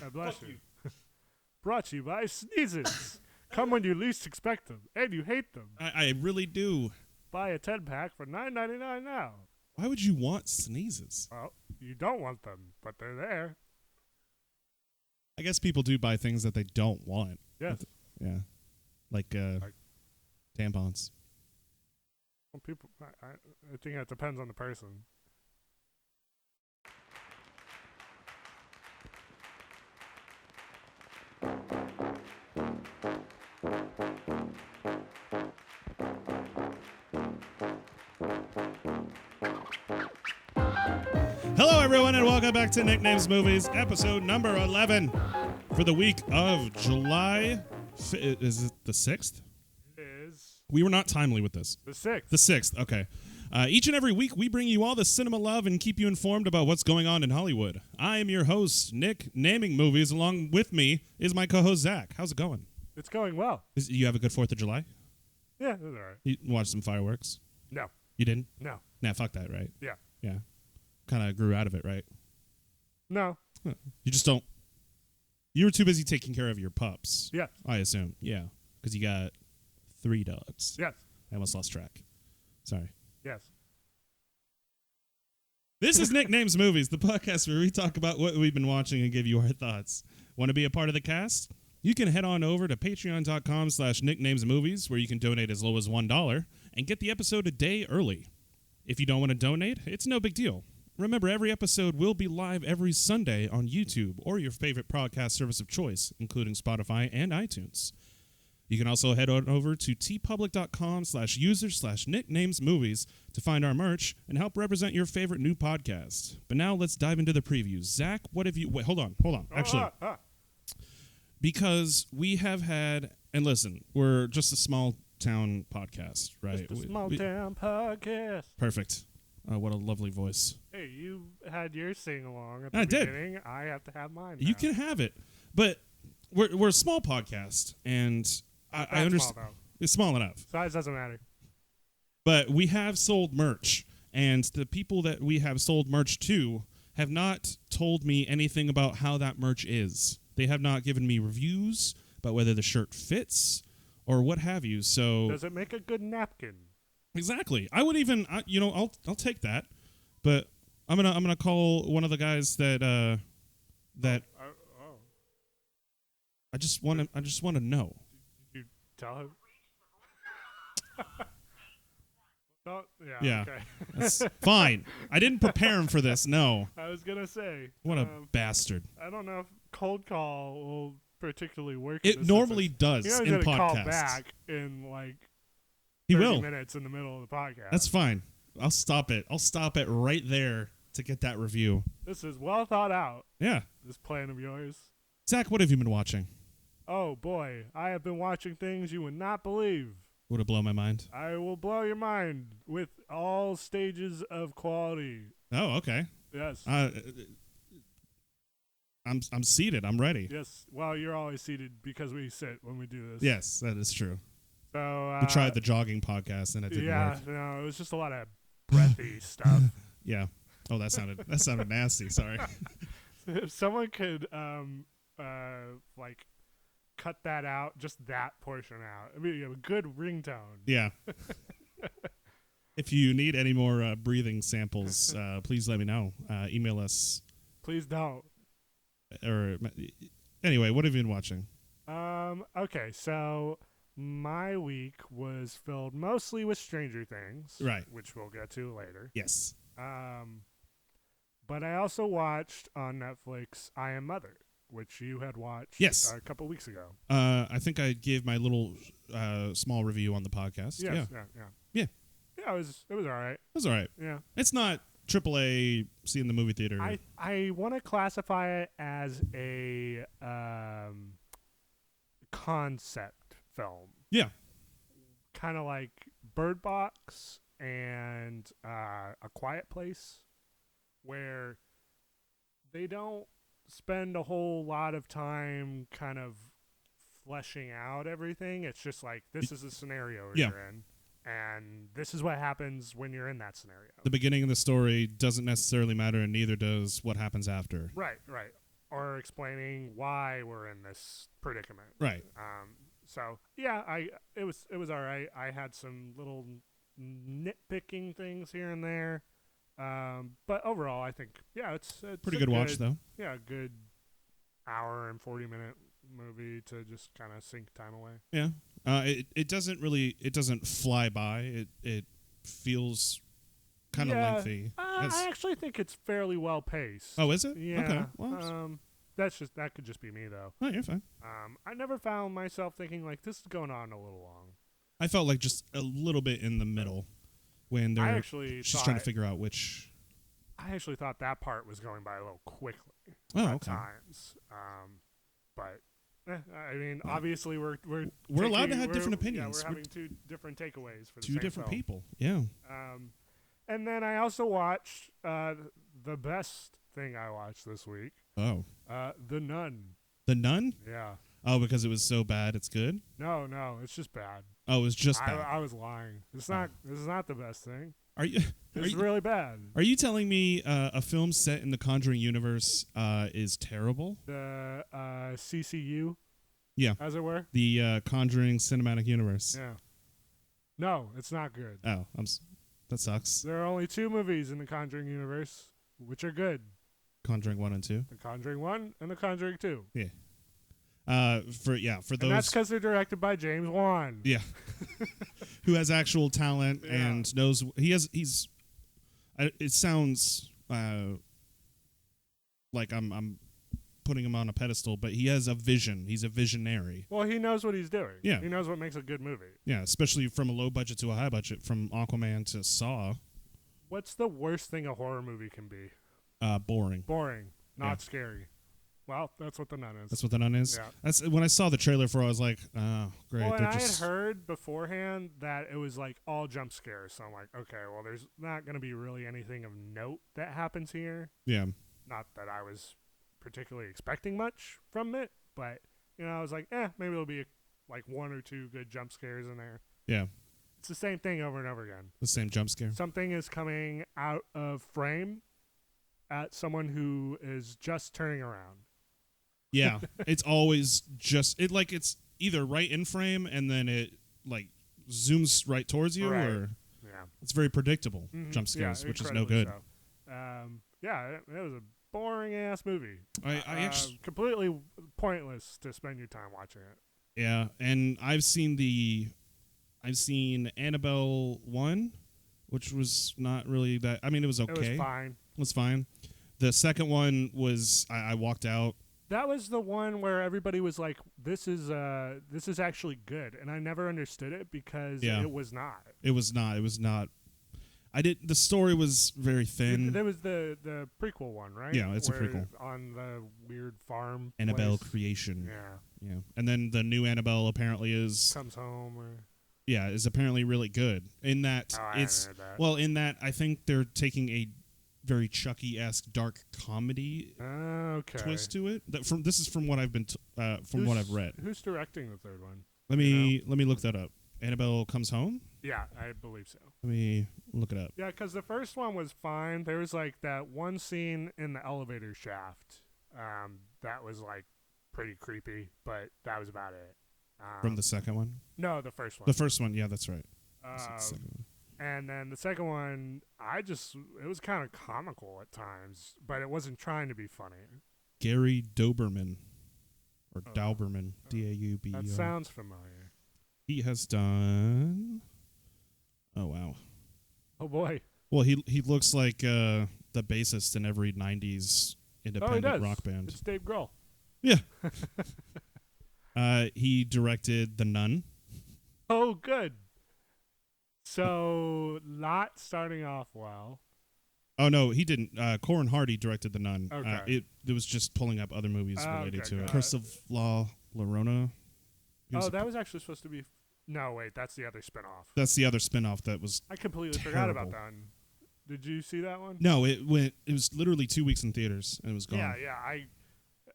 God bless you. Brought to you by Sneezes. Come when you least expect them, and you hate them. I really do. Buy a 10-pack for $9.99 now. Why would you want Sneezes? Well, you don't want them, but they're there. I guess people do buy things that they don't want. Yes. Yeah. Like tampons. Well, people, I think it depends on the person. Hello, everyone, and welcome back to Nicknames Movies, episode number 11 for the week of July. Is it the 6th? It is We were not timely with this. the 6th. The 6th, okay. Each and every week, we bring you all the cinema love and keep you informed about what's going on in Hollywood. I am your host, Nick, naming movies. Along with me is my co-host, Zach. How's it going? It's going well. You have a good 4th of July? Yeah, it's all right. You watched some fireworks? No. You didn't? No. Nah, fuck that, right? Yeah. Yeah. Kind of grew out of it, right? No. Huh. You just don't. You were too busy taking care of your pups. Yes. I assume. Yeah. Because you got 3 dogs. Yes. I almost lost track. Sorry. Yes. This is Nicknames Movies, the podcast where we talk about what we've been watching and give you our thoughts. Want to be a part of the cast? You can head on over to patreon.com/nicknamesmovies, where you can donate as low as $1 and get the episode a day early. If you don't want to donate, it's no big deal. Remember, every episode will be live every Sunday on YouTube or your favorite podcast service of choice, including Spotify and iTunes. You can also head on over to tpublic.com/user/nicknamesmovies to find our merch and help represent your favorite new podcast. But now let's dive into the previews. Zach, what have you... Wait, hold on. Actually, because we have had... And listen, we're just a small town podcast, right? Just a small town podcast. Perfect. What a lovely voice. Hey, you had your sing-along at the beginning. I have to have mine now. You can have it. But we're a small podcast, and I understand. It's small enough. Size doesn't matter. But we have sold merch, and the people that we have sold merch to have not told me anything about how that merch is. They have not given me reviews about whether the shirt fits or what have you. So does it make a good napkin? Exactly. I would even, I'll take that, but I'm gonna call one of the guys that I just want to know. Did you tell him? Oh, yeah. Okay. That's fine. I didn't prepare him for this. No. I was gonna say. What a bastard. I don't know if cold call will particularly work. It normally does in podcasts. Call back in like. He 30 will. minutes in the middle of the podcast. That's fine. I'll stop it. I'll stop it right there to get that review. This is well thought out. Yeah. This plan of yours. Zach, what have you been watching? Oh, boy. I have been watching things you would not believe. Would it blow my mind? I will blow your mind with all stages of quality. Oh, okay. Yes. I'm seated. I'm ready. Yes. Well, you're always seated because we sit when we do this. Yes, that is true. So we tried the jogging podcast and it didn't work. Yeah, no, it was just a lot of breathy stuff. Yeah. Oh, that sounded nasty. Sorry. If someone could like cut that out, just that portion out. I mean, you have a good ringtone. Yeah. If you need any more breathing samples, please let me know. Email us. Please don't. Or anyway, what have you been watching? Okay, so my week was filled mostly with Stranger Things, right? Which we'll get to later. Yes. But I also watched on Netflix I Am Mother, which you had watched yes. A couple weeks ago. I think I gave my little small review on the podcast. Yes, yeah. Yeah, it was all right. It was all right. Yeah. It's not AAA, see in the movie theater. I want to classify it as a concept film. Yeah. Kind of like Bird Box and A Quiet Place, where they don't spend a whole lot of time kind of fleshing out everything. It's just like, this is a scenario you're in, and this is what happens when you're in that scenario. The beginning of the story doesn't necessarily matter, and neither does what happens after. Right. or explaining why we're in this predicament. Right. So yeah, it was all right. I had some little nitpicking things here and there, but overall, I think it's Pretty a good watch though. Yeah, good hour and 40-minute movie to just kind of sink time away. Yeah. It doesn't fly by. It feels kind of lengthy. I actually think it's fairly well paced. Oh, is it? Yeah. Okay. Well, that could just be me though. oh, you're fine. I never found myself thinking like this is going on a little long. I felt like just a little bit in the middle when she's trying to figure out which. I actually thought that part was going by a little quickly at times. But I mean, obviously we're allowed to have different opinions. Yeah, we're having two different takeaways for the two same different film. people. Yeah. And then I also watched the best thing I watched this week. Oh. The Nun. The Nun? Yeah. Oh, because it was so bad, it's good. No, it's just bad. Oh, it was just bad. I was lying. It's not. This is not the best thing. Are you? It's really bad. Are you telling me a film set in the Conjuring universe is terrible? The CCU. Yeah. As it were. The Conjuring cinematic universe. Yeah. No, it's not good. Oh, that sucks. There are only 2 movies in the Conjuring universe, which are good. Conjuring 1 and 2. The Conjuring 1 and The Conjuring 2. Yeah. For those. And that's because they're directed by James Wan. Yeah. Who has actual talent and knows he's. It sounds like I'm putting him on a pedestal, but he has a vision. He's a visionary. Well, he knows what he's doing. Yeah. He knows what makes a good movie. Yeah, especially from a low budget to a high budget, from Aquaman to Saw. What's the worst thing a horror movie can be? Boring. Boring. Not scary. Well, that's what The Nun is. That's what The Nun is? Yeah. That's when I saw the trailer for it, I was like, oh, great. Well, and I had heard beforehand that it was like all jump scares. So I'm like, okay, well, there's not going to be really anything of note that happens here. Yeah. Not that I was particularly expecting much from it, but, I was like, maybe there'll be like 1 or 2 good jump scares in there. Yeah. It's the same thing over and over again. The same jump scare. Something is coming out of frame at someone who is just turning around. Yeah, it's always just it's either right in frame and then it like zooms right towards you, or it's very predictable jump scares, which is no good. So. It was a boring ass movie. I actually completely pointless to spend your time watching it. Yeah, and I've seen Annabelle 1, which was not really that. I mean, it was okay. It was fine. It was fine. The second one was I walked out. That was the one where everybody was like, "This is actually good," and I never understood it because it was not. It was not. It was not. The story was very thin. There was the prequel one, right? Yeah, it's a prequel on the weird farm. Annabelle place. creation. Yeah. And then the new Annabelle apparently comes home. Is apparently really good. In that in that I think they're taking a very Chucky-esque dark comedy twist to it. This is from what I've been what I've read. Who's directing the third one? Let me look that up. Annabelle Comes Home? Yeah, I believe so. Let me look it up. Yeah, because the first one was fine. There was like that one scene in the elevator shaft that was like pretty creepy, but that was about it. From the second one? No, the first one. The first one, yeah, that's right. That's the second one. And then the second one, it was kind of comical at times, but it wasn't trying to be funny. Gary Doberman, or Dauberman, Dauber. That sounds familiar. He has done. Oh wow. Oh boy. Well, he looks like the bassist in every '90s independent rock band. It's Dave Grohl. Yeah. He directed The Nun. Oh, good. So, not starting off well. Oh no, he didn't. Corin Hardy directed The Nun. Okay. It was just pulling up other movies related to it. God. Curse of La Llorona. That was actually supposed to be. No, wait, that's the other spinoff. That's the other spinoff that was. I completely forgot about that one. Did you see that one? No, it was literally 2 weeks in theaters and it was gone. Yeah.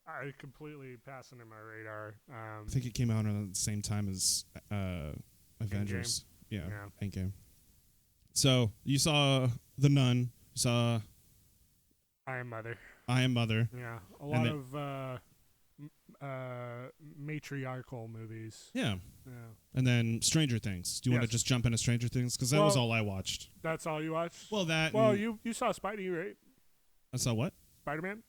I completely passed under my radar. I think it came out around the same time as Avengers. Yeah. Endgame. So you saw The Nun. You saw I Am Mother. I Am Mother. Yeah, a lot of matriarchal movies. Yeah. Yeah. And then Stranger Things. Do you want to Yes. just jump into Stranger Things? Because that was all I watched. That's all you watched? Well, that. Well, and you saw Spidey, right? I saw what? Spider-Man?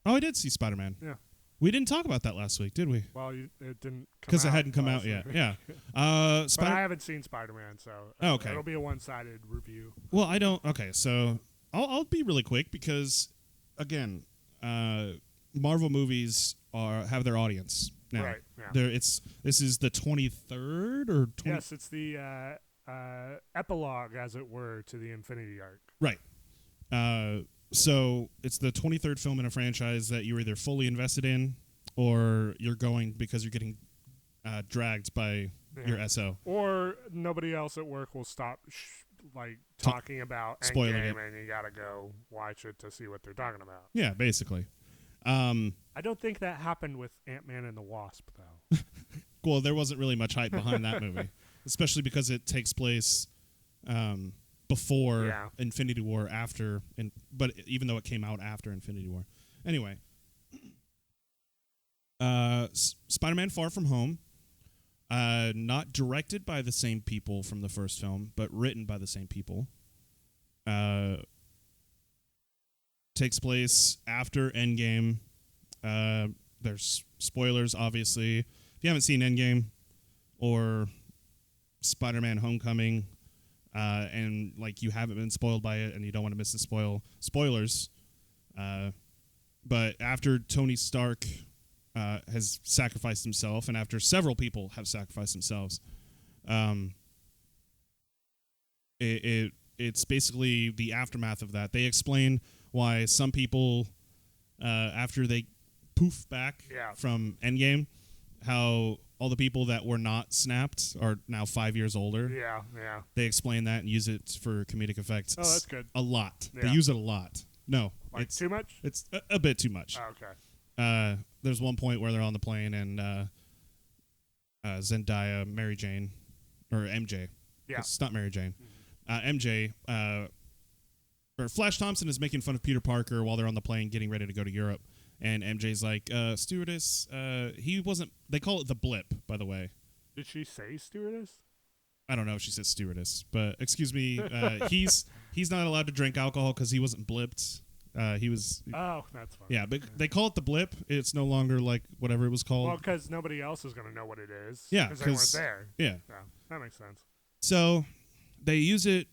Oh, I did see Spider-Man. Yeah. We didn't talk about that last week, did we? Well, it didn't come out. Because it hadn't come out yet. Yeah. But I haven't seen Spider-Man, so okay. It'll be a one-sided review. Well, I don't. Okay, so I'll be really quick because, again, Marvel movies have their audience now. Right. Yeah. This is the 23rd or 20? Yes, it's the epilogue, as it were, to the Infinity arc. Right. So it's the 23rd film in a franchise that you're either fully invested in or you're going because you're getting dragged by your SO. Or nobody else at work will stop talking about spoiling Endgame, it. and you gotta go watch it to see what they're talking about. Yeah, basically. I don't think that happened with Ant-Man and the Wasp, though. Well, there wasn't really much hype behind that movie, especially because it takes place before Infinity War, but even though it came out after Infinity War. Anyway, Spider-Man Far From Home, not directed by the same people from the first film, but written by the same people. Takes place after Endgame. There's spoilers, obviously. If you haven't seen Endgame or Spider-Man Homecoming, and you haven't been spoiled by it and you don't want to miss the spoilers, but after Tony Stark has sacrificed himself, and after several people have sacrificed themselves, it's basically the aftermath of that. They explain why some people, after they poof back from Endgame, how all the people that were not snapped are now 5 years older. Yeah. They explain that and use it for comedic effects. Oh, that's good. A lot. Yeah. They use it a lot. No. It's too much? It's a bit too much. Oh, okay. There's one point where they're on the plane and Zendaya, Mary Jane, or MJ. Yeah. It's not Mary Jane. Mm-hmm. MJ, or Flash Thompson is making fun of Peter Parker while they're on the plane getting ready to go to Europe. And MJ's like, stewardess, he wasn't, they call it the blip, by the way. Did she say stewardess? I don't know if she said stewardess, but excuse me, he's not allowed to drink alcohol because he wasn't blipped. He was. Oh, that's fine. Yeah, but they call it the blip. It's no longer like whatever it was called. Well, because nobody else is going to know what it is. Yeah, because they weren't there. Yeah, that makes sense. So they use it.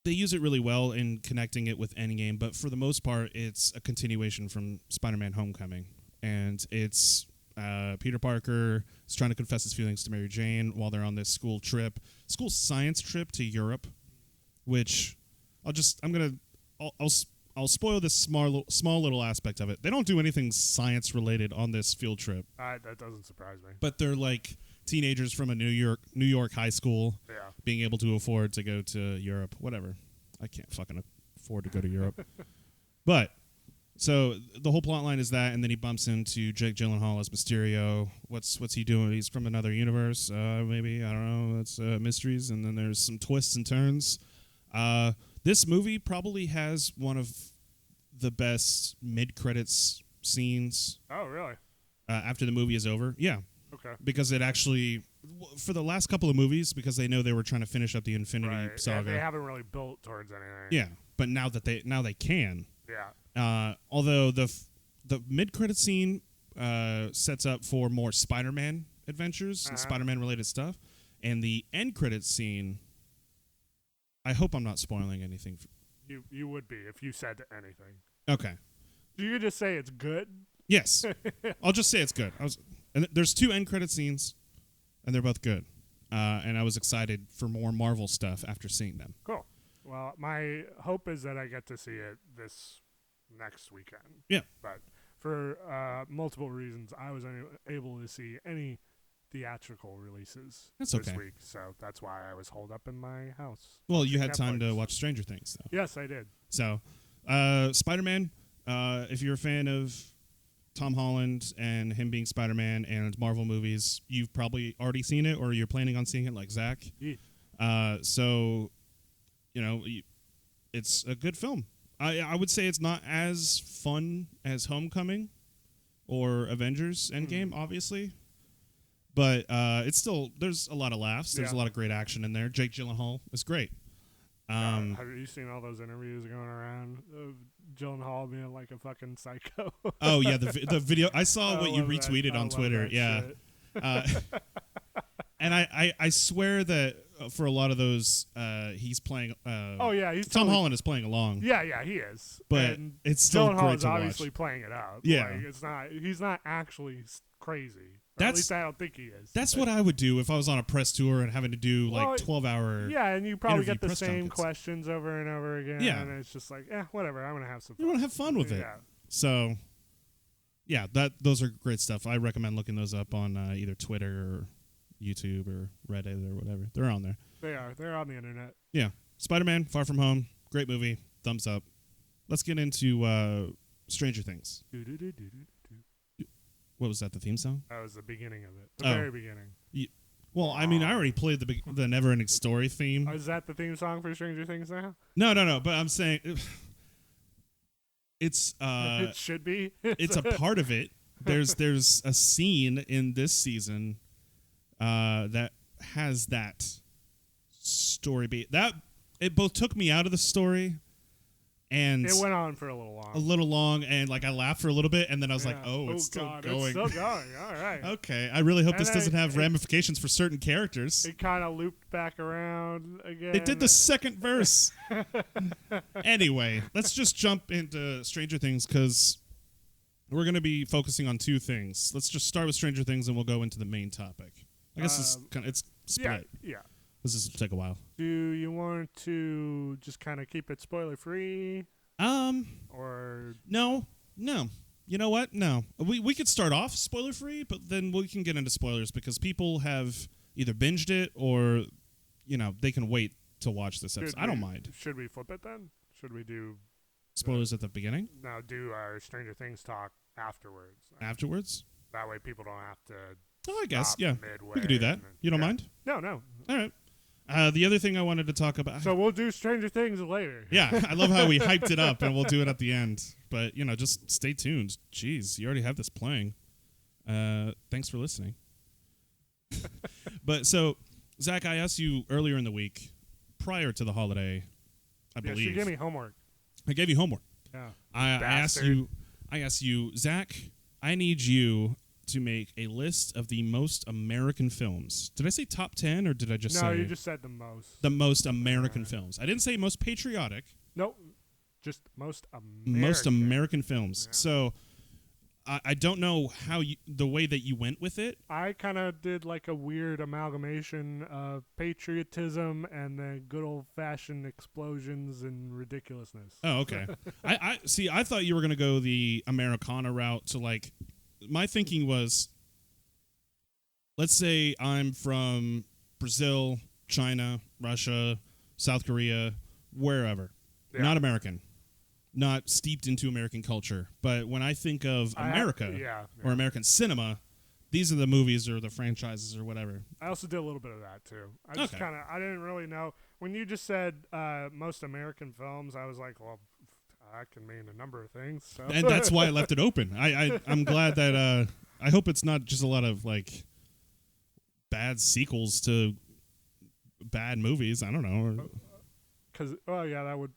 They use it really well in connecting it with Endgame, but for the most part, it's a continuation from Spider-Man: Homecoming, and it's Peter Parker is trying to confess his feelings to Mary Jane while they're on this school science trip to Europe, which I'll spoil this small little aspect of it. They don't do anything science related on this field trip. That doesn't surprise me. But they're like teenagers from a New York high school, being able to afford to go to Europe. Whatever, I can't fucking afford to go to Europe. But so the whole plot line is that, and then he bumps into Jake Gyllenhaal as Mysterio. What's he doing? He's from another universe, maybe, I don't know. It's mysteries, and then there's some twists and turns. This movie probably has one of the best mid-credits scenes. Oh, really? After the movie is over. Yeah. Okay. Because it actually, for the last couple of movies, because they know they were trying to finish up the Infinity Saga. Yeah, they haven't really built towards anything. Yeah, but now they can. Yeah. Although the mid-credit scene sets up for more Spider-Man adventures and Spider-Man related stuff, and the end credit scene. I hope I'm not spoiling anything. You would be if you said anything. Okay. You could just say it's good? Yes. I'll just say it's good. And there's 2 end credit scenes, and they're both good. And I was excited for more Marvel stuff after seeing them. Cool. Well, my hope is that I get to see it this next weekend. Yeah. But for multiple reasons, I was unable to see any theatrical releases this week, so that's why I was holed up in my house. Well, you had time to watch Stranger Things, though. Yes, I did. So, Spider-Man, if you're a fan of Tom Holland and him being Spider-Man and Marvel movies, you've probably already seen it or you're planning on seeing it like Zach. Yeah. So, it's a good film. I would say it's not as fun as Homecoming or Avengers Endgame, obviously. But it's still, there's a lot of laughs. There's a lot of great action in there. Jake Gyllenhaal is great. Have you seen all those interviews going around of Gyllenhaal being like a fucking psycho? Oh, yeah, the video. I saw what you retweeted on Twitter. Yeah. And I swear that for a lot of those, he's playing. He's Tom Holland is playing along. Yeah, he is. But and it's still Gyllenhaal great is to obviously watch. playing it up. Yeah, like, it's not. He's not actually crazy. At least I don't think he is. That's what I would do if I was on a press tour and having to do 12-hour. Yeah, and you probably get the press same junkets. questions over and over again. Yeah, and it's just like, whatever. I'm gonna have some fun. You want to have fun with it. Yeah. So, yeah, those are great stuff. I recommend looking those up on either Twitter or YouTube or Reddit or whatever. They're on there. They are. They're on the internet. Yeah. Spider-Man: Far From Home. Great movie. Thumbs up. Let's get into Stranger Things. What was that, the theme song? That was the beginning of it. The very beginning. Well, I mean, I already played the Never-Ending Story theme. Oh, is that the theme song for Stranger Things now? No. But I'm saying it's it should be. It's a part of it. There's a scene in this season that has that story beat. That it both took me out of the story. And it went on for a little long, and like I laughed for a little bit, and then I was like, "Oh, it's still going." It's still going. All right. Okay, I really hope this doesn't have ramifications for certain characters. It kind of looped back around again. It did the second verse. Anyway, let's just jump into Stranger Things because we're going to be focusing on two things. Let's just start with Stranger Things, and we'll go into the main topic. I guess it's split. Yeah. This will take a while. Do you want to just kind of keep it spoiler free? Or no. You know what? No. We could start off spoiler free, but then we can get into spoilers because people have either binged it or they can wait to watch this episode. I don't mind. Should we flip it then? Should we do spoilers at the beginning? No, do our Stranger Things talk afterwards. Afterwards? That way people don't have to. Oh, I guess, yeah. Midway we could do that. You don't mind? No. All right. The other thing I wanted to talk about. So we'll do Stranger Things later. Yeah, I love how we hyped it up, and we'll do it at the end. But just stay tuned. Jeez, you already have this playing. Thanks for listening. But so, Zach, I asked you earlier in the week, prior to the holiday, I believe. She gave me homework. I gave you homework. Yeah. I asked you, Zach, I need you to make a list of the most American films. Did I say top 10 or did I just say? No, you just said the most. The most American films. I didn't say most patriotic. Nope. Just most American. Most American films. Yeah. So I don't know how the way that you went with it. I kind of did like a weird amalgamation of patriotism and then good old-fashioned explosions and ridiculousness. Oh, okay. I see. I thought you were going to go the Americana route to like. My thinking was, let's say I'm from Brazil, China, Russia, South Korea, wherever. Yeah. Not American. Not steeped into American culture. But when I think of America or American cinema, these are the movies or the franchises or whatever. I also did a little bit of that, too. I didn't really know. When you just said most American films, I was like, well, that can mean a number of things. So. And that's why I left it open. I'm glad that I hope it's not just a lot of like bad sequels to bad movies. I don't know. Because that would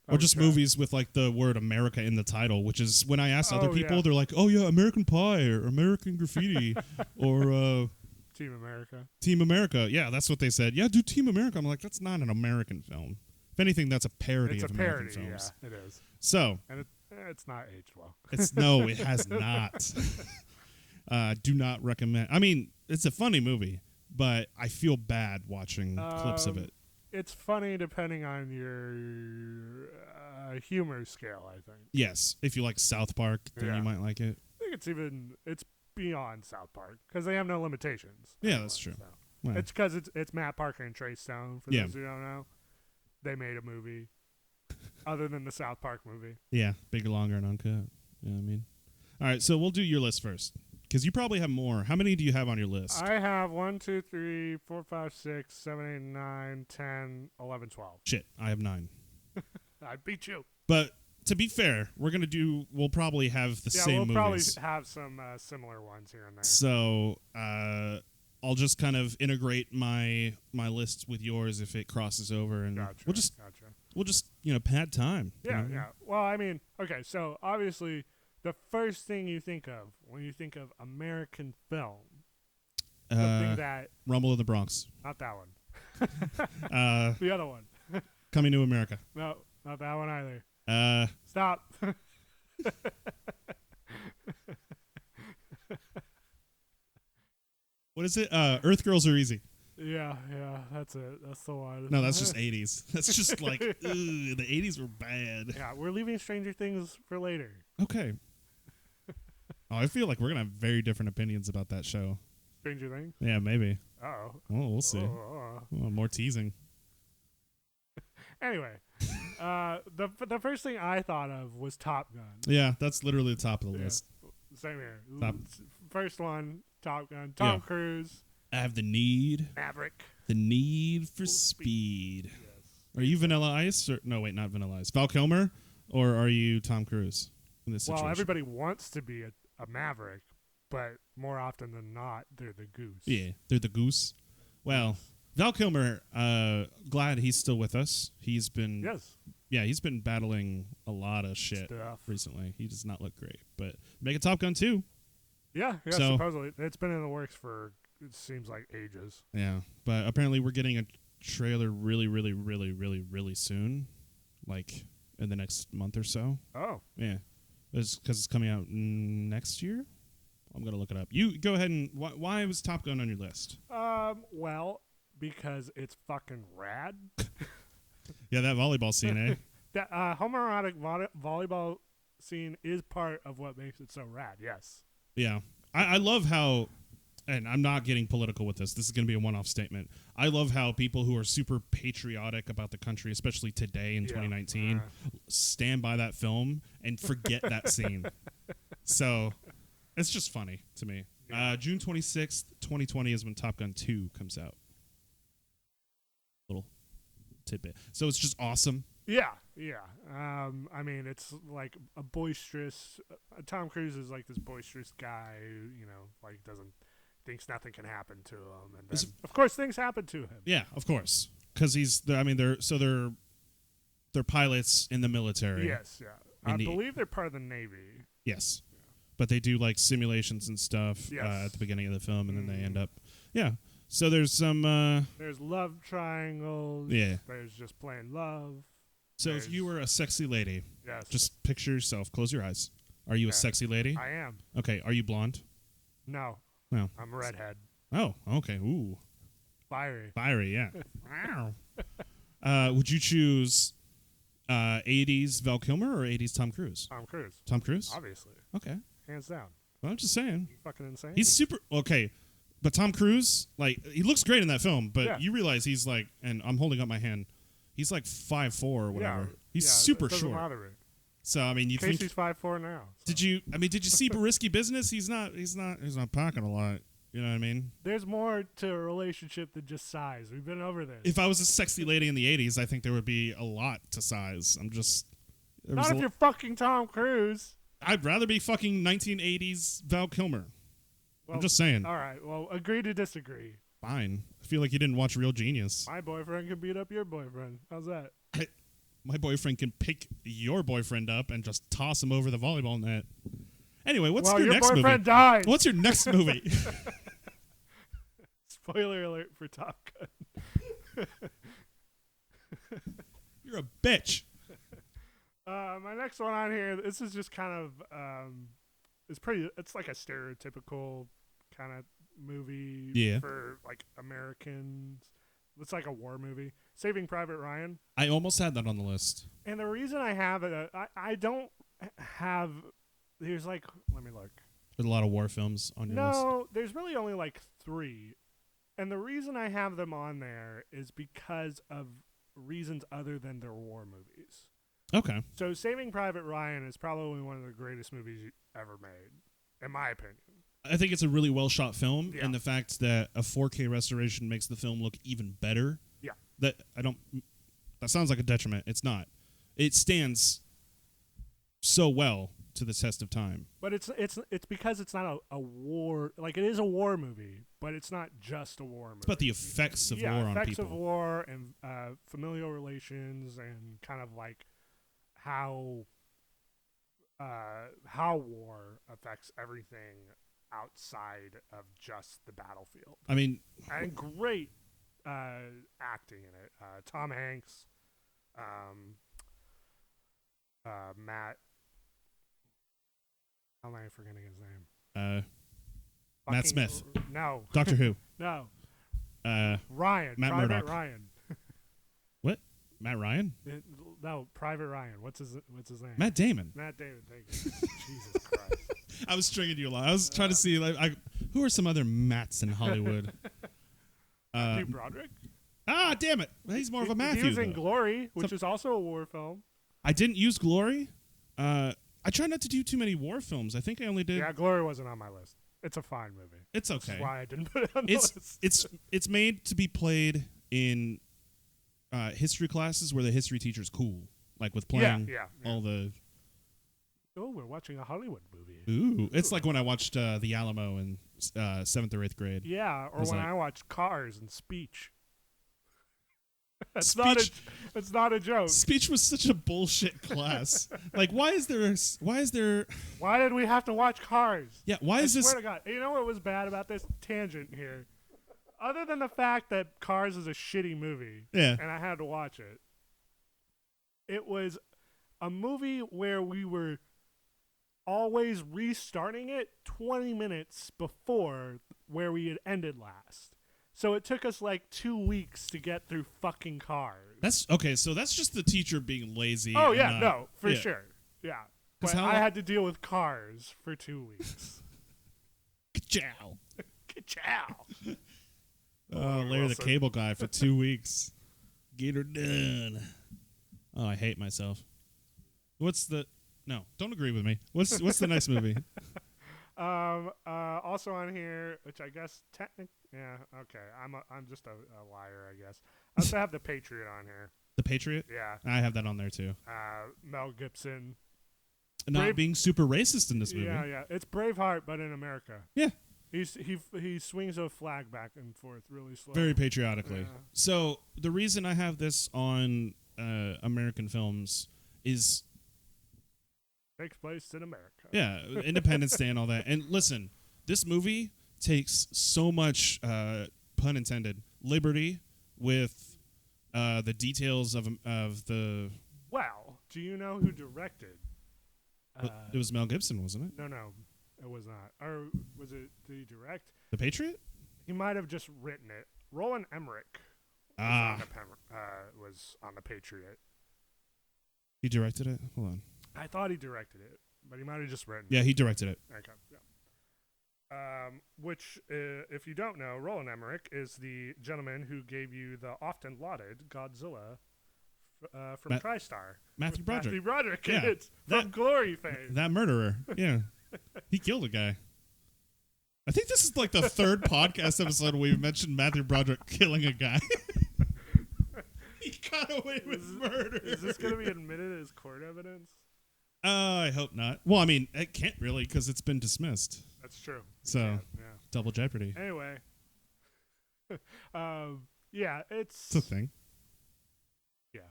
or just movies with like the word America in the title, which is when I ask other people, they're like, "Oh yeah, American Pie or American Graffiti or Team America." Team America. Yeah, that's what they said. Yeah, do Team America. I'm like, that's not an American film. If anything, that's a parody of American films. Yeah, it is. So, and it's not aged well. It has not. Do not recommend. I mean, it's a funny movie, but I feel bad watching clips of it. It's funny depending on your humor scale, I think. Yes, if you like South Park, then you might like it. I think it's beyond South Park because they have no limitations. Yeah, that's true. So. Well. It's because it's Matt Parker and Trey Stone. For those who don't know. They made a movie other than the South Park movie. Yeah, bigger, longer, and uncut. You know what I mean? All right, so we'll do your list first because you probably have more. How many do you have on your list? I have 1, 2, 3, 4, 5, 6, 7, 8, 9, 10, 11, 12. Shit, I have 9. I beat you. But to be fair, we'll probably have the same we'll movies. probably have some similar ones here and there. So I'll just kind of integrate my list with yours if it crosses over, and Gotcha. we'll just pad time. Yeah, yeah. Well, I mean, okay, so obviously the first thing you think of when you think of American film, something that Rumble in the Bronx. Not that one. The other one. Coming to America. No, not that one either. Stop. What is it? Earth Girls Are Easy. Yeah, that's it. That's the one. No, that's just 80s. That's just like, the 80s were bad. Yeah, we're leaving Stranger Things for later. Okay. I feel like we're going to have very different opinions about that show. Stranger Things? Yeah, maybe. Uh-oh. Oh, we'll see. Oh, more teasing. Anyway, the first thing I thought of was Top Gun. Yeah, that's literally the top of the list. Same here. Top. First one, Top Gun. Tom Cruise. I have the need. Maverick. The need for speed. Yes. Are you Vanilla Ice? No, wait, not Vanilla Ice. Val Kilmer? Or are you Tom Cruise in this situation? Well, everybody wants to be a Maverick, but more often than not, they're the goose. Yeah, they're the goose. Well, Val Kilmer, glad he's still with us. He's been he's been battling a lot of shit recently. He does not look great, but make a Top Gun 2. Yeah, supposedly it's been in the works for it seems like ages. Yeah, but apparently we're getting a trailer really, really, really, really, really soon, like in the next month or so. Oh, yeah, because it's coming out next year. I'm gonna look it up. You go ahead and why was Top Gun on your list? Well, because it's fucking rad. Yeah, that volleyball scene, eh? That homoerotic volleyball scene is part of what makes it so rad. Yes. Yeah, I love how, and I'm not getting political with this. This is going to be a one-off statement. I love how people who are super patriotic about the country, especially today in 2019, stand by that film and forget that scene. So it's just funny to me. June 26th, 2020 is when Top Gun 2 comes out. Little tidbit. So it's just awesome. Yeah. I mean, it's like a boisterous. Tom Cruise is like this boisterous guy who, like thinks nothing can happen to him, and then, of course things happen to him. Yeah, of course, because they're pilots in the military. Yes, yeah. I believe they're part of the Navy. Yes, but they do like simulations and stuff at the beginning of the film, and then they end up. Yeah. So there's some. There's love triangles. Yeah. There's just plain love. So if you were a sexy lady, just picture yourself. Close your eyes. Are you a sexy lady? I am. Okay. Are you blonde? No. No. I'm a redhead. Oh, okay. Ooh. Fiery, yeah. Wow. Would you choose 80s Val Kilmer or 80s Tom Cruise? Tom Cruise. Tom Cruise? Obviously. Okay. Hands down. Well, I'm just saying. Fucking insane. He's super. Okay. But Tom Cruise, like, he looks great in that film, but you realize he's like, and I'm holding up my hand, he's like 5'4" or whatever. He's super short. Matter. So I mean, you think Casey's 5'4" now. So. Did you see Risky Business? He's not packing a lot. You know what I mean? There's more to a relationship than just size. We've been over this. If I was a sexy lady in the 80s, I think there would be a lot to size. I'm just not if you're fucking Tom Cruise. I'd rather be fucking 1980s Val Kilmer. Well, I'm just saying. All right. Well, agree to disagree. Fine. I feel like you didn't watch Real Genius. My boyfriend can beat up your boyfriend. How's that? My boyfriend can pick your boyfriend up and just toss him over the volleyball net. Anyway, what's your next movie? Your boyfriend died. What's your next movie? Spoiler alert for Top Gun. You're a bitch. My next one on here, this is just kind of, it's like a stereotypical kind of movie for like Americans. It's like a war movie. Saving Private Ryan. I almost had that on the list. And the reason I have it, I don't have, there's like, let me look. There's a lot of war films on your list. No, there's really only like 3. And the reason I have them on there is because of reasons other than their war movies. Okay. So Saving Private Ryan is probably one of the greatest movies ever made, in my opinion. I think it's a really well shot film, and the fact that a 4K restoration makes the film look even better. Yeah. That sounds like a detriment. It's not. It stands so well to the test of time. But it's because it's not a war. Like, it is a war movie, but it's not just a war movie. It's about the effects of war on people. Effects of war and familial relations and kind of like how war affects everything outside of just the battlefield. I mean, and great acting in it. Tom Hanks, Matt. How am I forgetting his name? Matt Smith. No. Doctor Who. No. Matt Ryan. Private Murdock. Ryan. What? Matt Ryan? No, Private Ryan. What's his name? Matt Damon. Matt Damon. Thank you. Jesus Christ. I was stringing you along. I was trying to see who are some other Matts in Hollywood. Matthew Broderick. Ah, damn it! He's more of a Matthew. He was in Glory, which is also a war film. I didn't use Glory. I try not to do too many war films. I think I only did. Yeah, Glory wasn't on my list. It's a fine movie. It's okay. That's why I didn't put it on the list. It's made to be played in history classes where the history teacher's cool, like with playing all the. Oh, we're watching a Hollywood movie. Ooh, it's like when I watched The Alamo in 7th or 8th grade. Yeah, or when I watched Cars and Speech. It's not a joke. Speech was such a bullshit class. Like, why did we have to watch Cars? Yeah, why is this? I swear to God. You know what was bad about this tangent here? Other than the fact that Cars is a shitty movie, and I had to watch it, it was a movie where we were always restarting it 20 minutes before where we had ended last. So it took us like 2 weeks to get through fucking Cars. That's okay. So that's just the teacher being lazy. Oh yeah, no, for sure. Yeah, but I had to deal with Cars for 2 weeks. Ka-chow. Ka-chow. Larry the Cable Guy for 2 weeks. Get her done. Oh, I hate myself. No, don't agree with me. What's the next movie? Also on here, which I guess yeah, okay. I'm just a liar, I guess. I also have The Patriot on here. The Patriot? Yeah. I have that on there too. Mel Gibson. Not being super racist in this movie. Yeah. It's Braveheart, but in America. Yeah. He swings a flag back and forth really slow. Very patriotically. Yeah. So the reason I have this on American films is takes place in America. Yeah, Independence Day and all that. And listen, this movie takes so much, pun intended, liberty with the details of the. Well, do you know who directed? It was Mel Gibson, wasn't it? No, it was not. Or was it? Did he direct? The Patriot? He might have just written it. Roland Emmerich was on The Patriot. He directed it? Hold on. I thought he directed it, but he might have just written it. Yeah, he directed it. Okay, yeah. Which, if you don't know, Roland Emmerich is the gentleman who gave you the often lauded Godzilla from TriStar. Matthew Broderick. Matthew Broderick, yeah. It's from Glory fame. That murderer, yeah. He killed a guy. I think this is like the third podcast episode we've mentioned Matthew Broderick killing a guy. He got away with murder. Is this going to be admitted as court evidence? I hope not. Well, I mean, it can't really because it's been dismissed. That's true. So, yeah. double jeopardy. Anyway. Yeah, it's a thing. Yeah.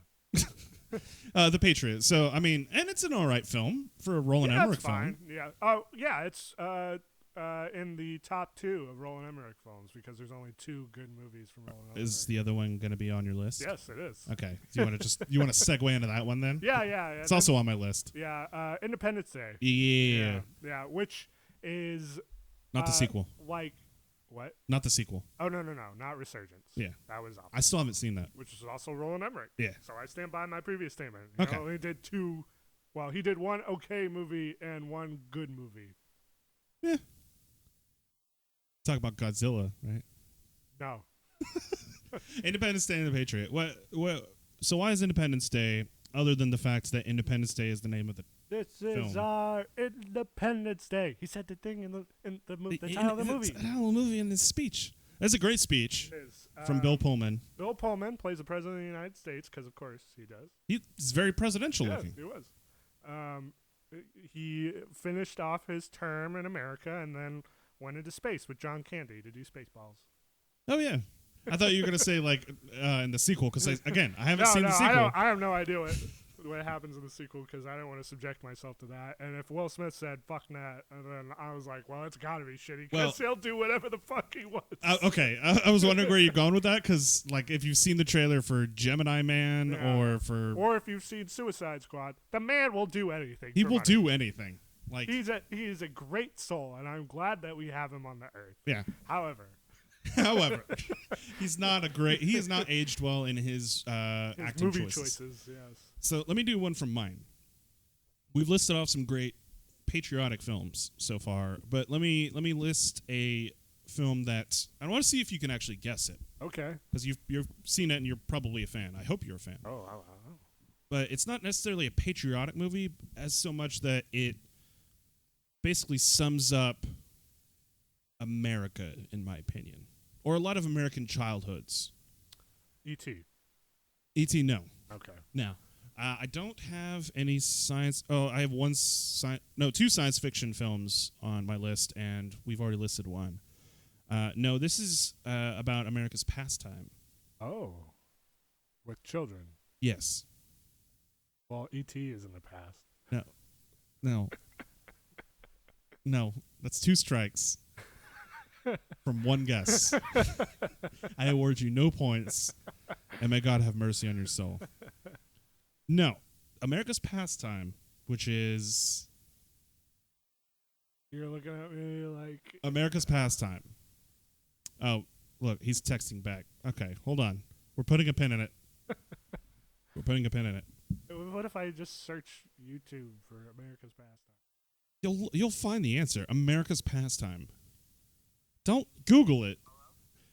The Patriot. So, I mean, and it's an all right film for a Roland Emmerich film. Yeah. Oh, yeah, it's in the top 2 of Roland Emmerich films because there's only 2 good movies from Roland Emmerich. Is the other one going to be on your list? Yes, it is. Okay. Do you want to segue into that one then? Yeah. It's also on my list. Yeah, Independence Day. Yeah. Yeah, which is not the sequel. Like what? Not the sequel. Oh no, not Resurgence. Yeah. That was awful. I still haven't seen that. Which is also Roland Emmerich. Yeah. So I stand by my previous statement. Okay. He did 2. Well, he did 1 okay movie and 1 good movie. Yeah. Talk about Godzilla, right? No. Independence Day and the Patriot. What? So why is Independence Day, other than the fact that Independence Day is the name of the This film? is our Independence Day. He said the thing in the title of the movie. The title of the movie in his speech. That's a great speech It is. from Bill Pullman. Bill Pullman plays the president of the United States because, of course, he does. He's very presidential looking. He was. he finished off his term in America and then went into space with John Candy to do Spaceballs. Oh yeah, I thought you were gonna say like in the sequel because I haven't seen No, the sequel. I have no idea what happens in the sequel because I don't want to subject myself to that. And if Will Smith said "fuck that," and then I was like, "Well, it's got to be shitty because he'll do whatever the fuck he wants." Okay, I was wondering where you're going with that because like if you've seen the trailer for Gemini Man or if you've seen Suicide Squad, the man will do anything. He will money. do anything. Like he is a great soul, and I'm glad that we have him on the earth. Yeah. However, he is not aged well in his acting movie choices. Yes. So let me do one from mine. We've listed off some great patriotic films so far, but let me list a film that I want to see if you can actually guess it. Okay. Because you've seen it and you're probably a fan. I hope you're a fan. Oh. But it's not necessarily a patriotic movie as so much that it basically sums up America, in my opinion, or a lot of American childhoods. E.T. E.T. No. Okay. Now, I don't have any science. Oh, I have two science fiction films on my list, and we've already listed one. No, this is about America's pastime. Oh, with children. Yes. Well, E.T. is in the past. No, that's 2 strikes from one guess. I award you no points, and may God have mercy on your soul. No, America's pastime, which is You're looking at me like America's pastime. Oh, look, he's texting back. Okay, hold on. We're putting a pin in it. What if I just search YouTube for America's pastime? You'll find the answer. America's pastime. Don't Google it.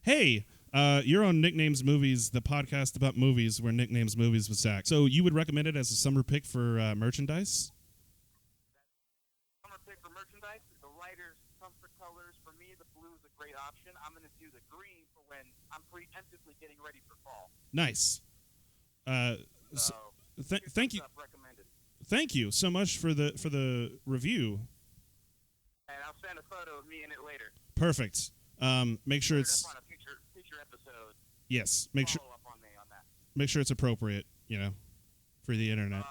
Hey, you're on Nicknames Movies, the podcast about movies where Nicknames Movies with Zach. So you would recommend it as a summer pick for merchandise? Summer pick for merchandise. The writer's comfort colors. For me, the blue is a great option. I'm going to do the green for when I'm preemptively getting ready for fall. Nice. Thank you. Recommended. Thank you so much for the review. And I'll send a photo of me in it later. Perfect. Make sure it's on a future episode. Yes. Follow up on me on that. Make sure it's appropriate, for the internet.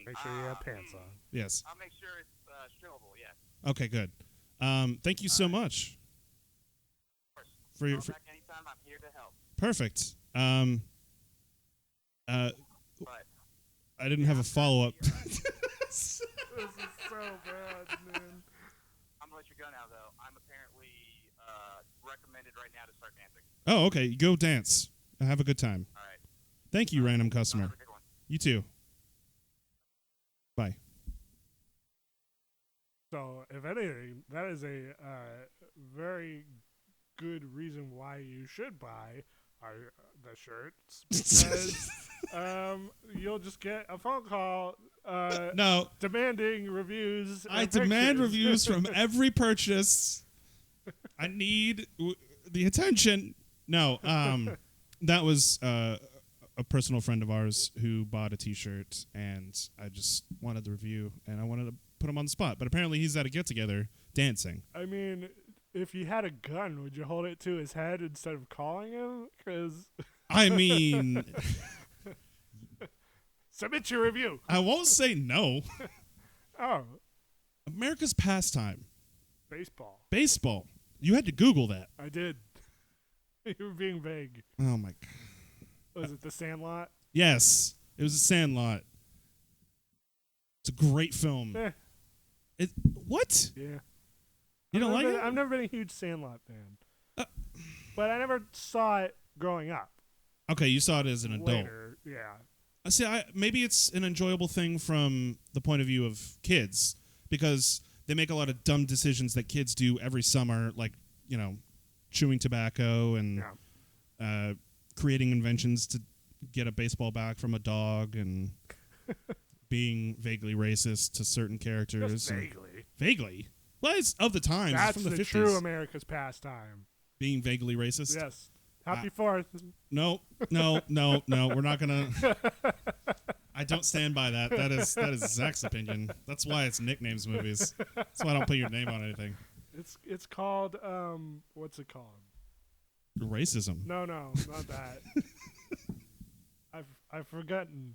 Make sure you have pants on. Yes. I'll make sure it's showable. Yes. Okay. Good. Thank you so much. Of course. For your back anytime. I'm here to help. Perfect. But I didn't have a follow up. This is so bad, man. I'm gonna let you go now, though. I'm apparently recommended right now to start dancing. Oh, okay. Go dance. Have a good time. All right. Thank you, random customer. Have a good one. You too. Bye. So, if anything, that is a very good reason why you should buy the shirts because you'll just get a phone call No. demanding reviews. I and demand pictures. reviews from every purchase. I need the attention. No, that was a personal friend of ours who bought a T-shirt, and I just wanted the review, and I wanted to put him on the spot. But apparently he's at a get-together dancing. I mean, if you had a gun, would you hold it to his head instead of calling him? Because I mean, submit your review. I won't say no. Oh, America's pastime. baseball. You had to Google that. I did. You were being vague. Oh, my God. Was it The Sandlot? Yes, it was a Sandlot. It's a great film. What? Yeah. You don't like it? I've never been a huge Sandlot fan. But I never saw it growing up. Okay, you saw it as an adult. Later, yeah. See, maybe it's an enjoyable thing from the point of view of kids because they make a lot of dumb decisions that kids do every summer, like, chewing tobacco and creating inventions to get a baseball bat from a dog and being vaguely racist to certain characters. Just vaguely. Vaguely? Well, it's of the times. That's it's from the 50s. true America's pastime. Being vaguely racist? Yes. Happy 4th. No. We're not going to. I don't stand by that. That is Zach's opinion. That's why it's nicknames movies. That's why I don't put your name on anything. It's called what's it called? Racism. No, not that. I've forgotten.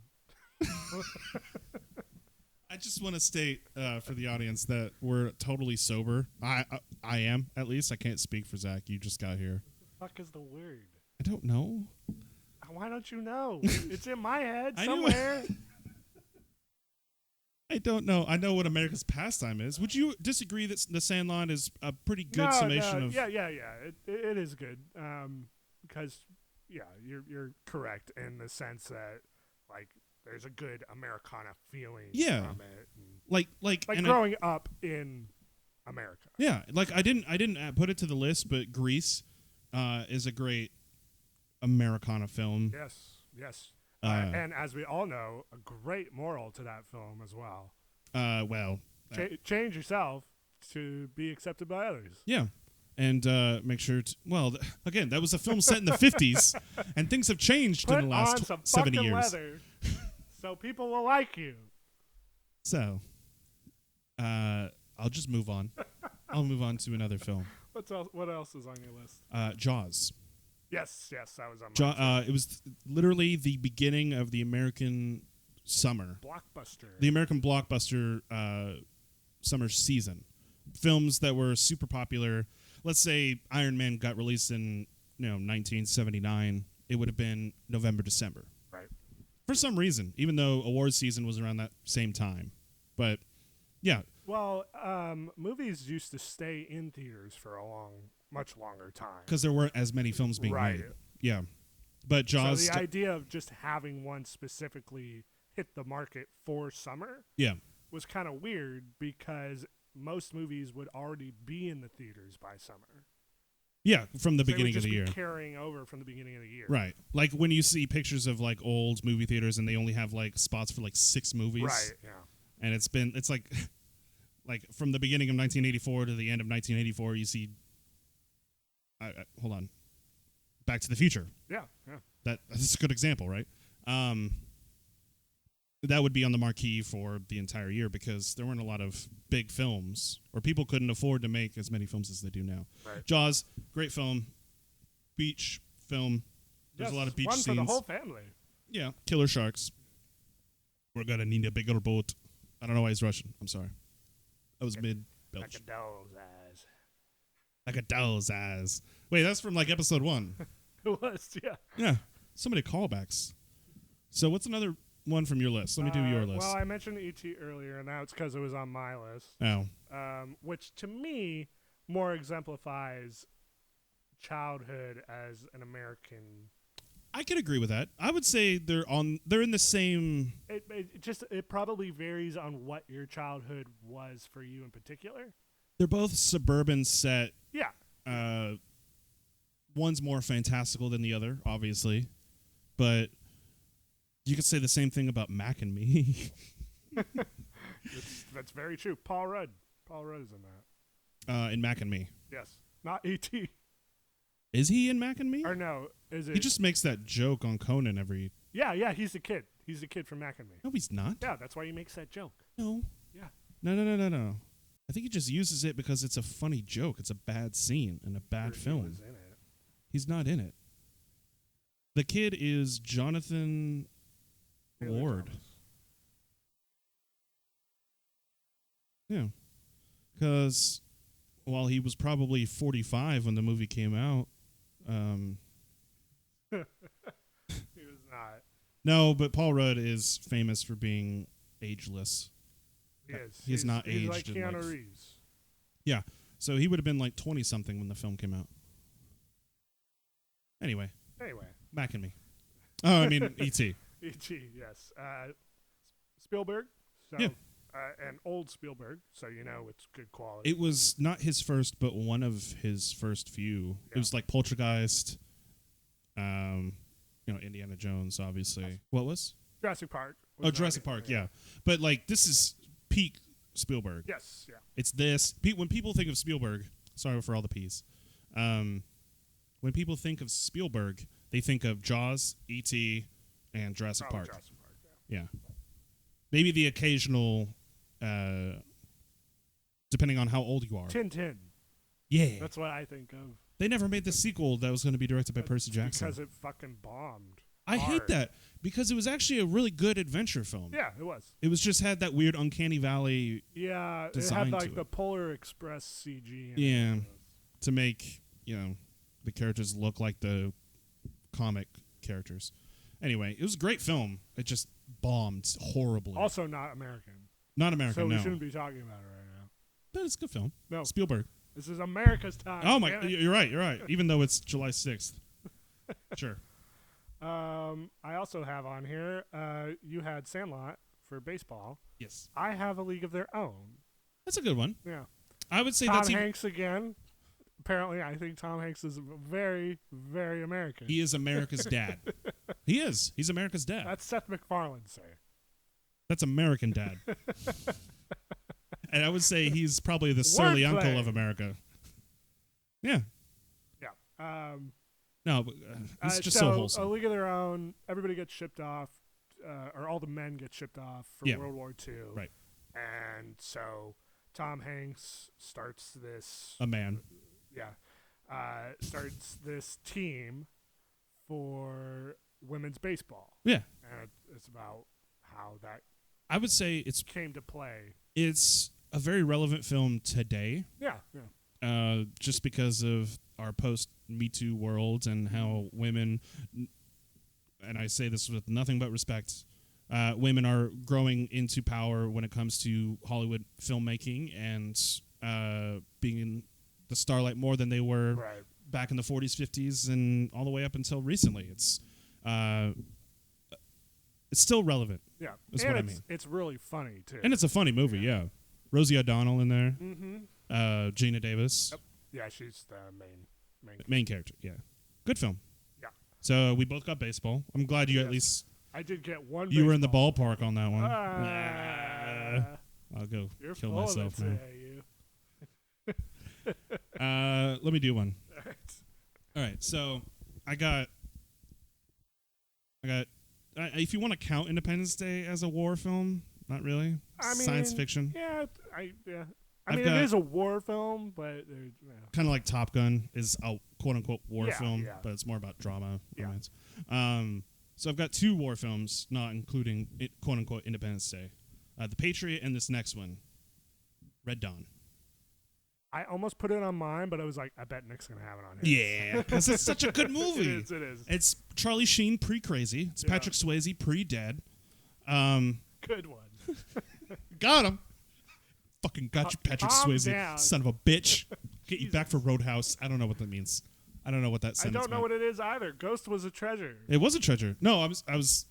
I just want to state for the audience that we're totally sober. I am, at least. I can't speak for Zach. You just got here. What the fuck is the word? I don't know. Why don't you know? It's in my head I knew somewhere. I don't know. I know what America's pastime is. Would you disagree that The Sandlot is a pretty good summation of... Yeah. It is good. Because, yeah, you're correct in the sense that, like, there's a good Americana feeling from it. Like growing up in America. Yeah, like I didn't put it to the list, but Grease is a great Americana film. Yes. And as we all know, a great moral to that film as well. Change yourself to be accepted by others. Yeah. And make sure again, that was a film set in the 50s, and things have changed in the last 70 years. Leather so people will like you. So, I'll just move on. I'll move on to another film. What else is on your list? Jaws. Yes, that was on my list. It was literally the beginning of the American summer. Blockbuster. The American blockbuster summer season. Films that were super popular. Let's say Iron Man got released in 1979. It would have been November, December. Right. For some reason, even though awards season was around that same time. But, yeah. Well, movies used to stay in theaters for a much longer time. Because there weren't as many films being made. Yeah. But Jaws... So the idea of just having one specifically hit the market for summer was kind of weird because most movies would already be in the theaters by summer. Yeah, from the beginning of the year. Carrying over from the beginning of the year. Right. Like when you see pictures of like old movie theaters and they only have like spots for like 6 movies. Right, yeah. And it's like from the beginning of 1984 to the end of 1984, you see hold on. Back to the Future. Yeah. That's a good example, right? That would be on the marquee for the entire year because there weren't a lot of big films, or people couldn't afford to make as many films as they do now. Right. Jaws, great film. Beach film. There's a lot of beach scenes. One for the whole family. Yeah. Killer sharks. We're gonna need a bigger boat. I don't know why he's Russian. I'm sorry. That was mid-belch. Like a doll's eyes. Like a doll's eyes. Wait, that's from like episode 1. It was, yeah. Yeah. So many callbacks. So what's another one from your list? Let me do your list. Well, I mentioned E.T. earlier, and now it's because it was on my list. Oh. Which, to me, more exemplifies childhood as an American. I could agree with that. I would say they're in the same... It probably varies on what your childhood was for you in particular. They're both suburban set. Yeah. One's more fantastical than the other, obviously. But you could say the same thing about Mac and Me. That's very true. Paul Rudd is in that. In Mac and Me. Yes. Not E.T. Is he in Mac and Me? Or no, is it? He just makes that joke on Conan every... Yeah, he's the kid. He's the kid from Mac and Me. No, he's not. Yeah, that's why he makes that joke. No. Yeah. No. I think he just uses it because it's a funny joke. It's a bad scene in a bad film. He was in it. He's not in it. The kid is Jonathan Ward. Thomas. Yeah. Because while he was probably 45 when the movie came out, He was not. No, but Paul Rudd is famous for being ageless. He is. He's not he's aged like in Keanu like... Reeves. Yeah. So he would have been like 20-something when the film came out. Anyway. Mac and Me. Oh, I mean, E.T. E.T., yes. Spielberg. So, yeah. An old Spielberg, so you know it's good quality. It was not his first, but one of his first few. Yeah. It was like Poltergeist, Indiana Jones, obviously. What was? Jurassic Park. Jurassic Park, yeah. But like this is peak Spielberg. Yes, yeah. It's this. When people think of Spielberg, sorry for all the P's. When people think of Spielberg, they think of Jaws, E.T., and Jurassic Park. Jurassic Park, yeah. Maybe the occasional, depending on how old you are. Tintin. Yeah. That's what I think of. They never made the sequel that was going to be directed by Percy Jackson. Because it fucking bombed. I hate hard. that because it was actually a really good adventure film. Yeah, it was. It was just had that weird Uncanny Valley Yeah, it design had to like it. the Polar Express CG. Yeah. To make, the characters look like the comic characters. Anyway, it was a great film. It just bombed horribly. Also not American. Not American, So we no. shouldn't be talking about it right now. But it's a good film. No. Spielberg. This is America's time. Oh my! damn it. You're right. Even though it's July 6th. Sure. I also have on here, you had Sandlot for baseball. Yes. I have A League of Their Own. That's a good one. Yeah. I would say Tom that's Hanks again. Apparently, I think Tom Hanks is very, very American. he is America's dad. He is. He's America's dad. That's Seth MacFarlane say. That's American dad. And I would say he's probably the surly Wordplay. uncle of America. Yeah. Yeah. No, but, he's just so A wholesome. League of Their Own. Everybody gets shipped off, or all the men get shipped off for Yeah. World War II. Right. And so Tom Hanks starts this. A man. Yeah. Starts this team for women's baseball. Yeah. And it's about how that I would say came to play. it's a very relevant film today. Yeah. Yeah. Just because of our post Me Too world and how women, and I say this with nothing but respect, women are growing into power when it comes to Hollywood filmmaking and being in the starlight more than they were Right. back in the 40s, 50s, and all the way up until recently. It's still relevant, Yeah. That's and what I it's, mean. it's really funny, too. and it's a funny movie. Yeah, Rosie O'Donnell in there, Mm-hmm. Gina Davis. Yep. Yeah, she's the main. Main character, yeah. Good film. Yeah. So we both got baseball. I'm glad you at Yes. least I did get one. you were in the baseball. ballpark on that one. Ah, I'll go you're kill full myself of it now. today, you. Let me do one. All right. All right. So I got. If you want to count Independence Day as a war film, not really. I mean, Science fiction, Yeah. I I've mean, got- it is a war film, but kind of like Top Gun is a quote unquote war Yeah, film, yeah. but it's more about drama, Yeah. romance. So I've got two war films, not including quote unquote Independence Day, The Patriot and this next one, Red Dawn. I almost put it on mine, but I was like, I bet Nick's gonna have it on his. Yeah, because it's such a good movie. It is. It's Charlie Sheen pre-crazy. It's Yeah. Patrick Swayze pre-dead. Good one. Got him. Fucking got you, Patrick calm Swayze, down. son of a bitch. Get you back for Roadhouse. I don't know what that means. I don't know what that I sentence don't know meant. what it is either. Ghost was a treasure. It was a treasure. No, I was.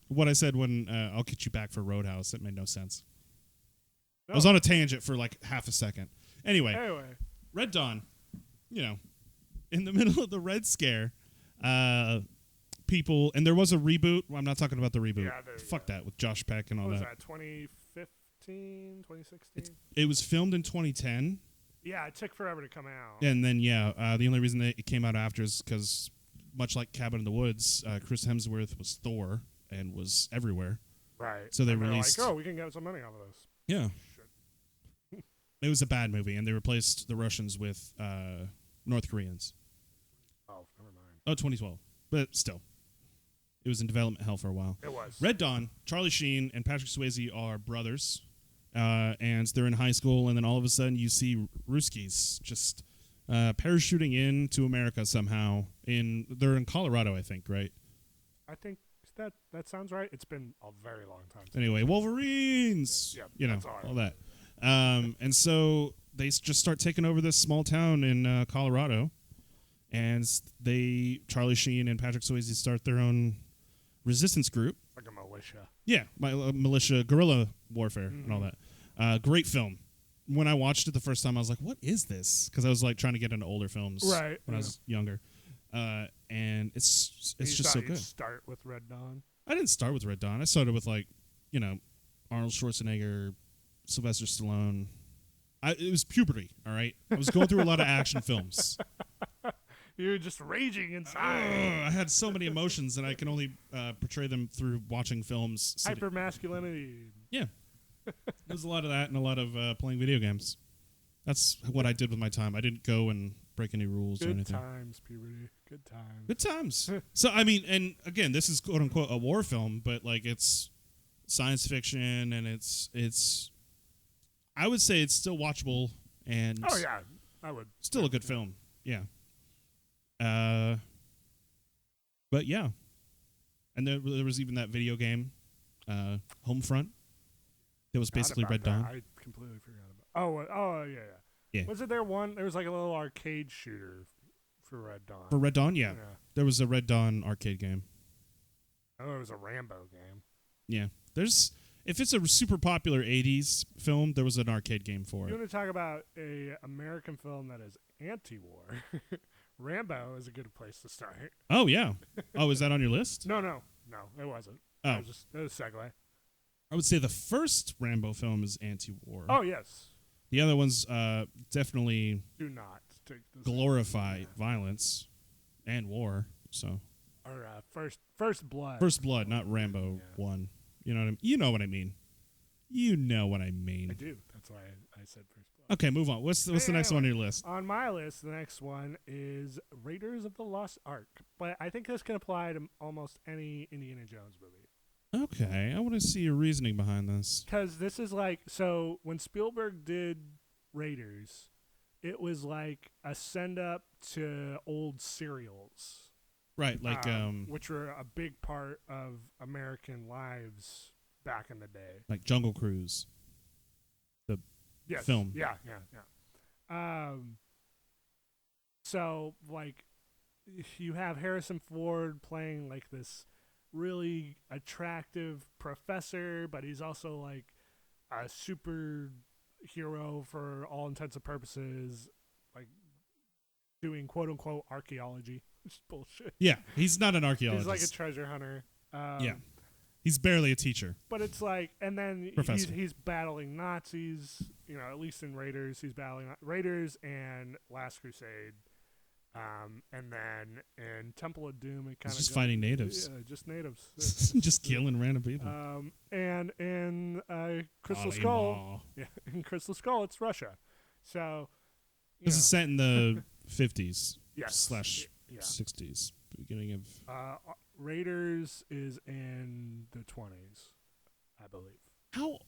What I said when I'll get you back for Roadhouse. It made no sense. I was on a tangent for like half a second. Anyway, Red Dawn. In the middle of the Red Scare, people, and there was a reboot. Well, I'm not talking about the reboot. Yeah, Fuck that with Josh Peck and all What was that. that? 2015, 2016. It was filmed in 2010. Yeah, it took forever to come out. And then, the only reason that it came out after is because, much like Cabin in the Woods, Chris Hemsworth was Thor and was everywhere. Right. So they and they're released. like, oh, we can get some money off of this. Yeah. Shit. It was a bad movie, and they replaced the Russians with North Koreans. Oh, never mind. Oh, 2012. But still. It was in development hell for a while. It was. Red Dawn, Charlie Sheen and Patrick Swayze are brothers, and they're in high school, and then all of a sudden you see Ruskies just parachuting into America somehow. They're in Colorado, I think, right? I think that sounds right. It's been a very long time. Anyway, Wolverines! Yeah, that's all that. And so they just start taking over this small town in Colorado, and Charlie Sheen and Patrick Swayze start their own resistance group. Like a militia. Yeah, militia, guerrilla warfare, and all that. Great film. When I watched it the first time, I was like, "What is this?" Because I was like trying to get into older films Right, when I was younger, and it's just so good. Start with Red Dawn. I didn't start with Red Dawn. I started with Arnold Schwarzenegger, Sylvester Stallone. It was puberty. All right, I was going through a lot of action films. You're just raging inside. I had so many emotions, and I can only portray them through watching films. Hyper masculinity. Yeah. There's a lot of that and a lot of playing video games. That's what I did with my time. I didn't go and break any rules or Good anything. times, puberty. Good times. Good times. So, I mean, and again, this is quote unquote a war film, but like it's science fiction and it's I would say it's still watchable and Oh yeah, I would. still a good film. Yeah. But yeah. And there was even that video game, Homefront. It was basically Red Dawn. I completely forgot about. Oh yeah. Yeah. Was it there one? There was like a little arcade shooter for Red Dawn. For Red Dawn, yeah. There was a Red Dawn arcade game. Oh, it was a Rambo game. Yeah. If it's a super popular 80s film, there was an arcade game for You it. want to talk about a American film that is anti-war? Rambo is a good place to start. Oh, yeah. Oh, is that on your list? No, it wasn't. Oh. It was a segue. I would say the first Rambo film is anti-war. Oh yes. The other ones definitely Do not take this. glorify violence and war. So Or First Blood. First Blood, not Rambo 1. You know what I mean? You know what I mean. You know what I mean. I do. That's why I said First Blood. Okay, move on. What's the next one on your list? On my list, the next one is Raiders of the Lost Ark. But I think this can apply to almost any Indiana Jones movie. Okay, I want to see your reasoning behind this. Because this is like, so when Spielberg did Raiders, it was like a send up to old serials. Right, like which were a big part of American lives back in the day. like Jungle Cruise. The film. Yeah. So like you have Harrison Ford playing like this really attractive professor, but he's also like a super hero for all intents and purposes, like doing quote unquote archaeology. Which is bullshit. Yeah, he's not an archaeologist. He's like a treasure hunter. Yeah. He's barely a teacher. But it's like, and then he's battling Nazis, at least in Raiders, he's battling Raiders and Last Crusade. And then in Temple of Doom, it kind of just fighting natives. Yeah, just natives. Just killing random people. And in Crystal Skull, in Crystal Skull, it's Russia. So this is set in the 50s yes. / 60s, beginning of. Raiders is in the 20s, I believe. How?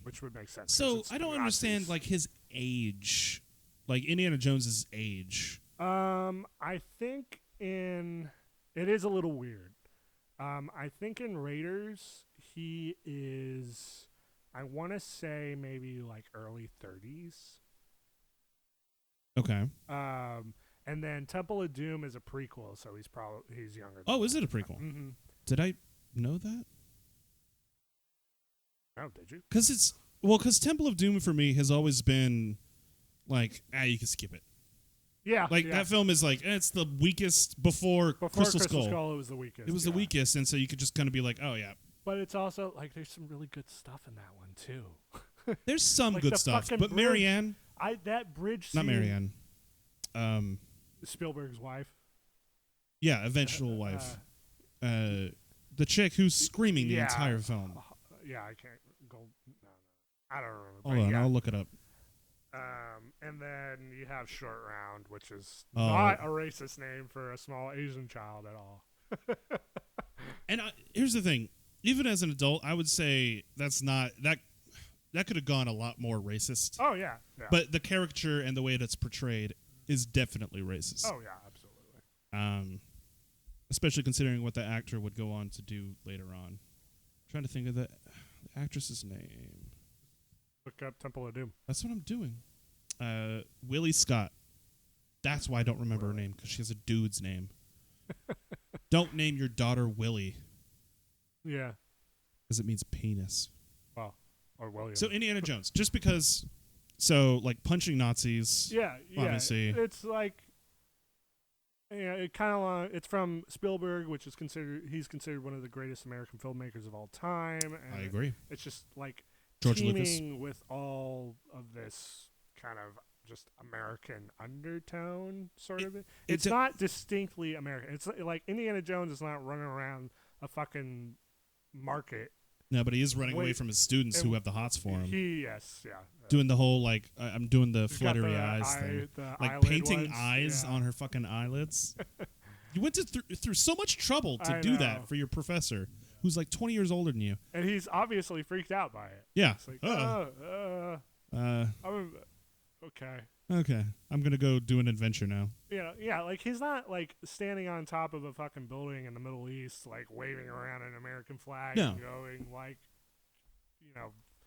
Which would make sense. So I don't understand like his age, like Indiana Jones's age. I think it is a little weird. I think in Raiders he is, I want to say maybe like early 30s. Okay. And then Temple of Doom is a prequel, so he's younger. Oh, is it a prequel? Mm-hmm. Did I know that? Oh, did you? Because Temple of Doom for me has always been like, you can skip it. Yeah. Like that film is like, it's the weakest before Crystal Skull. It was the weakest. It was the weakest, and so you could just kind of be like, oh yeah. But it's also like there's some really good stuff in that one too. There's some like good stuff, but bridge, Marianne. That bridge scene. Not Marianne. Spielberg's wife. Yeah, eventual wife. The chick who's screaming the entire film. Yeah, I can't go. No. I don't remember. Hold on, I'll look it up. And then you have Short Round, which is not a racist name for a small Asian child at all. And here's the thing: even as an adult, I would say that's not that. That could have gone a lot more racist. Oh yeah. But the caricature and the way that's portrayed is definitely racist. Oh yeah, absolutely. Especially considering what the actor would go on to do later on. I'm trying to think of the actress's name. Look up Temple of Doom. That's what I'm doing. Willie Scott. That's why I don't remember her name, because she has a dude's name. Don't name your daughter Willie. Yeah. Because it means penis. Well, or William. So Indiana Jones, just because, like punching Nazis. Yeah. Obviously, it's like, it kind of it's from Spielberg, which is he's considered one of the greatest American filmmakers of all time. And I agree. It's just like George teaming Lucas with all of this kind of just American undertone, sort of. It's not distinctly American. It's like Indiana Jones is not running around a fucking market. No, but he is running away Wait, from his students who have the hots for him. Yes. Doing the whole, like, I'm doing the He's got fluttery the eyes thing. the Like, eyelid painting ones, eyes yeah. on her fucking eyelids. You went through so much trouble to I do know. that for your professor, who's like 20 years older than you. And he's obviously freaked out by it. Yeah. It's like, okay. Okay. I'm going to go do an adventure now. Yeah, like he's not like standing on top of a fucking building in the Middle East, like waving around an American flag No. and going like,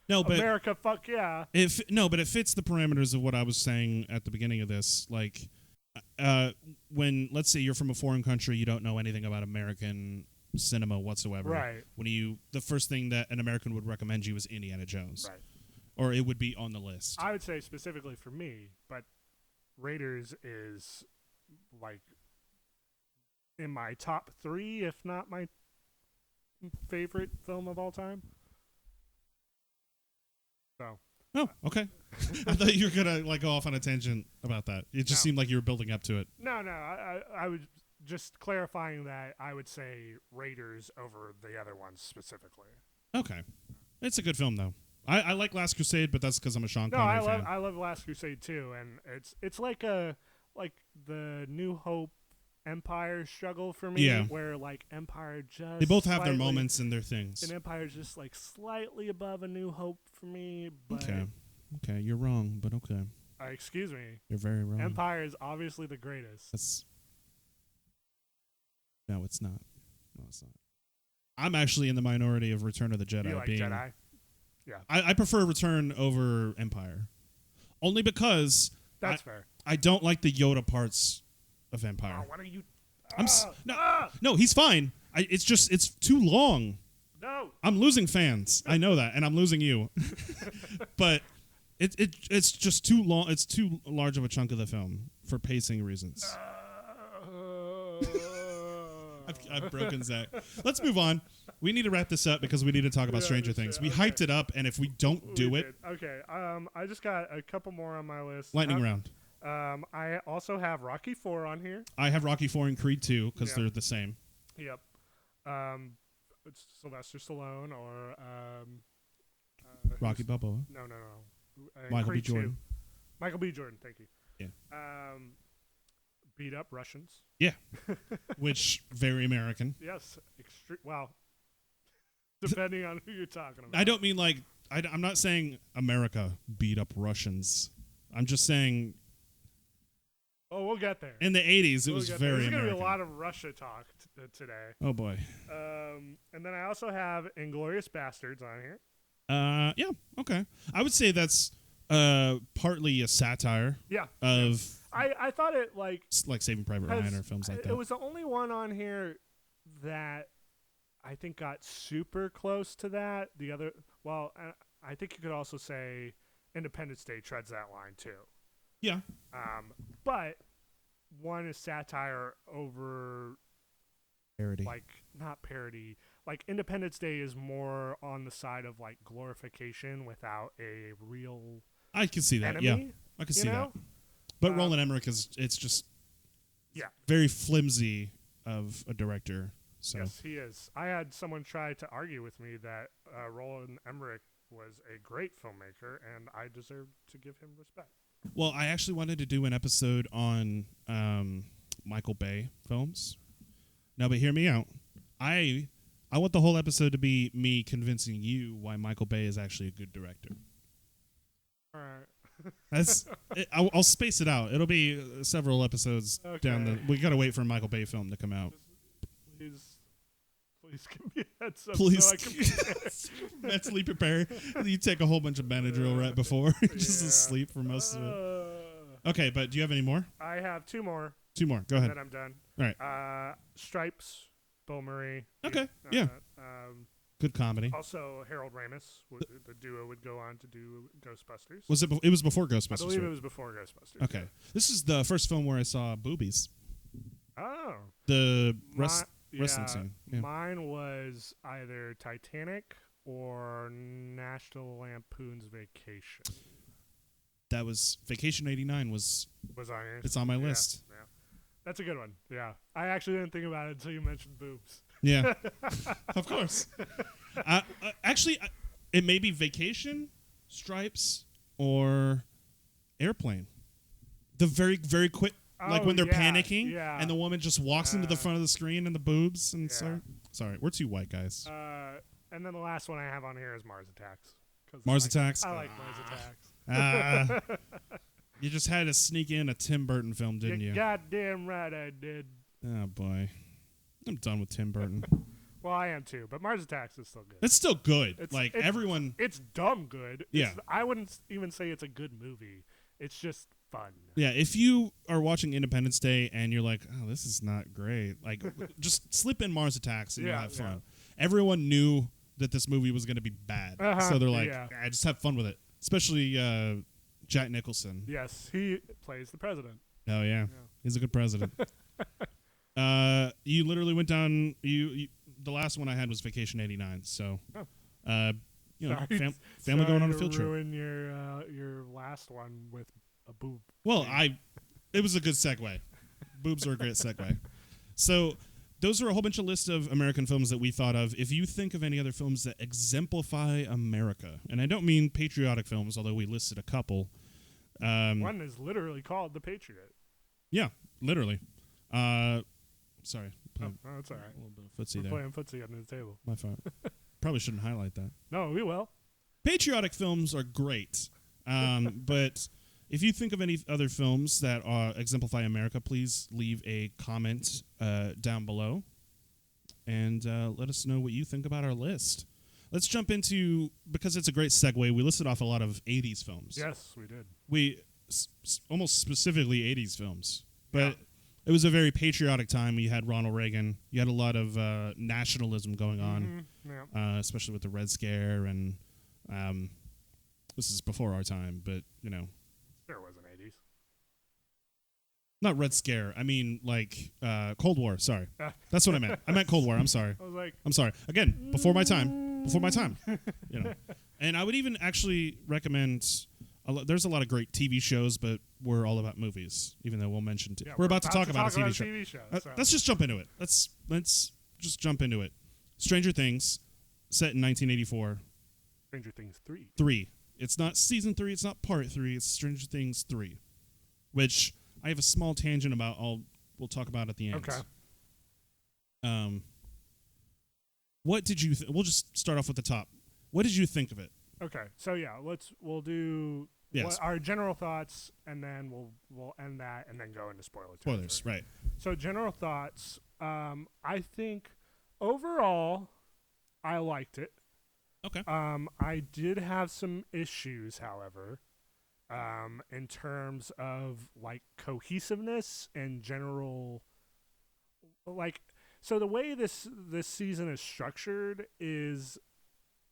No, but America, fuck yeah. but it fits the parameters of what I was saying at the beginning of this. Like, when, let's say you're from a foreign country, you don't know anything about American cinema whatsoever. Right. The first thing that an American would recommend you is Indiana Jones. Right. Or it would be on the list. I would say specifically for me, but Raiders is like in my top 3, if not my favorite film of all time. So. Oh, okay. I thought you were gonna like go off on a tangent about that. It just seemed like you were building up to it. No. I would just clarifying that I would say Raiders over the other ones specifically. Okay, it's a good film though. I like Last Crusade, but that's because I'm a Sean Connery fan. I love Last Crusade too, and it's like the New Hope Empire struggle for me, Yeah. where like Empire just They both have their moments and their things. and Empire's just like slightly above a New Hope for me. But Okay, you're wrong, but okay. Excuse me, You're very wrong. Empire is obviously the greatest. No, it's not. No, it's not. I'm actually in the minority of Return of the Jedi. You like being, Jedi? Yeah, I prefer Return over Empire, only because that's fair. I don't like the Yoda parts of Empire. Oh, what are you? No, he's fine. It's too long. No. I'm losing fans. I know that, and I'm losing you. But it's just too long. It's too large of a chunk of the film for pacing reasons. I've broken Zach. Let's move on. We need to wrap this up because we need to talk about Stranger Things. We hyped it up, and if we don't do it, okay. I just got a couple more on my list. lightning round. I also have Rocky 4 on here. I have Rocky 4 and Creed 2 because they're the same. Yep. It's Sylvester Stallone or Rocky Balboa. No. Michael B. Creed 2. Jordan. Michael B. Jordan. Thank you. Yeah. Beat up Russians. Yeah. Which very American. Yes. Well, depending on who you're talking about. I don't mean like I'm not saying America beat up Russians. I'm just saying. Oh, we'll get there. In the 80s, it was very There's American. going to be a lot of Russia talk today. Oh boy. And then I also have Inglourious Bastards on here. Yeah. Okay. I would say that's partly a satire. Yeah. Of. I thought it like Saving Private Ryan or films like that. It was the only one on here that I think got super close to that. The other, well, I think you could also say Independence Day treads that line too. Yeah. But one is satire over parody. Like not parody. Like Independence Day is more on the side of like glorification without a real. I can see that. Enemy, yeah, I can see that. But Roland Emmerich it's just very flimsy of a director. So. Yes, he is. I had someone try to argue with me that Roland Emmerich was a great filmmaker, and I deserve to give him respect. Well, I actually wanted to do an episode on Michael Bay films. Now, but hear me out. I want the whole episode to be me convincing you why Michael Bay is actually a good director. All right. I'll space it out. It'll be several episodes down the. We gotta wait for a Michael Bay film to come out. Please give me a heads up. Please, so I can mentally prepare. You take a whole bunch of Benadryl right before, just asleep for most of it. Okay, but do you have any more? I have two more. Two more. Go ahead. And then I'm done. All right. Stripes, Bill Murray. Okay. Yeah. Good comedy. Also, Harold Ramis. The duo would go on to do Ghostbusters. Was it? It was before Ghostbusters. I believe it was before Ghostbusters. Okay. This is the first film where I saw boobies. Oh. The wrestling scene. Yeah. Mine was either Titanic or National Lampoon's Vacation. That was Vacation '89. Was on yours? It's on my list. Yeah. That's a good one. Yeah. I actually didn't think about it until you mentioned boobs. Yeah, of course. Actually, it may be Vacation, Stripes, or Airplane. The very, very quick, like when they're panicking, and the woman just walks into the front of the screen and the boobs. And sorry, we're two white guys. And then the last one I have on here is Mars Attacks. Mars Attacks? I like Mars Attacks. You just had to sneak in a Tim Burton film, didn't you? Goddamn right I did. Oh, boy. I'm done with Tim Burton. Well, I am too, but Mars Attacks is still good. It's still good. Everyone... It's dumb good. Yeah. I wouldn't even say it's a good movie. It's just fun. Yeah, if you are watching Independence Day and you're like, oh, this is not great, like, just slip in Mars Attacks and you'll have fun. Everyone knew that this movie was going to be bad. So they're like, I just have fun with it. Especially Jack Nicholson. Yes, he plays the president. Oh, yeah. He's a good president. You literally went down... The last one I had was Vacation '89, so... family going on a field trip. Ruin your last one with a boob. Well, it was a good segue. Boobs are a great segue. So those are a whole bunch of lists of American films that we thought of. If you think of any other films that exemplify America, and I don't mean patriotic films, although we listed a couple. One is literally called The Patriot. Yeah, literally. Sorry. That's all right. A little bit of footsie We're there. playing footsie under the table. My fault. Probably shouldn't highlight that. No, we will. Patriotic films are great, but if you think of any other films that exemplify America, please leave a comment down below and let us know what you think about our list. Let's jump into, because it's a great segue, we listed off a lot of 80s films. Yes, we did. We almost specifically 80s films, but it was a very patriotic time. You had Ronald Reagan. You had a lot of nationalism going on, especially with the Red Scare, and this is before our time, but, you know. There was an 80s. Not Red Scare. I mean, like, Cold War. Sorry. That's what I meant. I meant Cold War. I'm sorry. I was like... I'm sorry. Again, before my time. Before my time. You know. And I would even actually recommend... There's a lot of great TV shows, but we're all about movies, even though we'll mention... we're about to talk about a TV show. So. Let's just jump into it. Let's just jump into it. Stranger Things, set in 1984. Stranger Things 3. 3. It's not season 3. It's not part 3. It's Stranger Things 3, which I have a small tangent about. We'll talk about at the end. Okay. What did you? We'll just start off with the top. What did you think of it? Okay. So yeah, we'll do our general thoughts, and then we'll end that, and then go into spoilers. Spoilers, right? So general thoughts. I think overall, I liked it. Okay. I did have some issues, however, in terms of like cohesiveness and general, like, so the way this season is structured is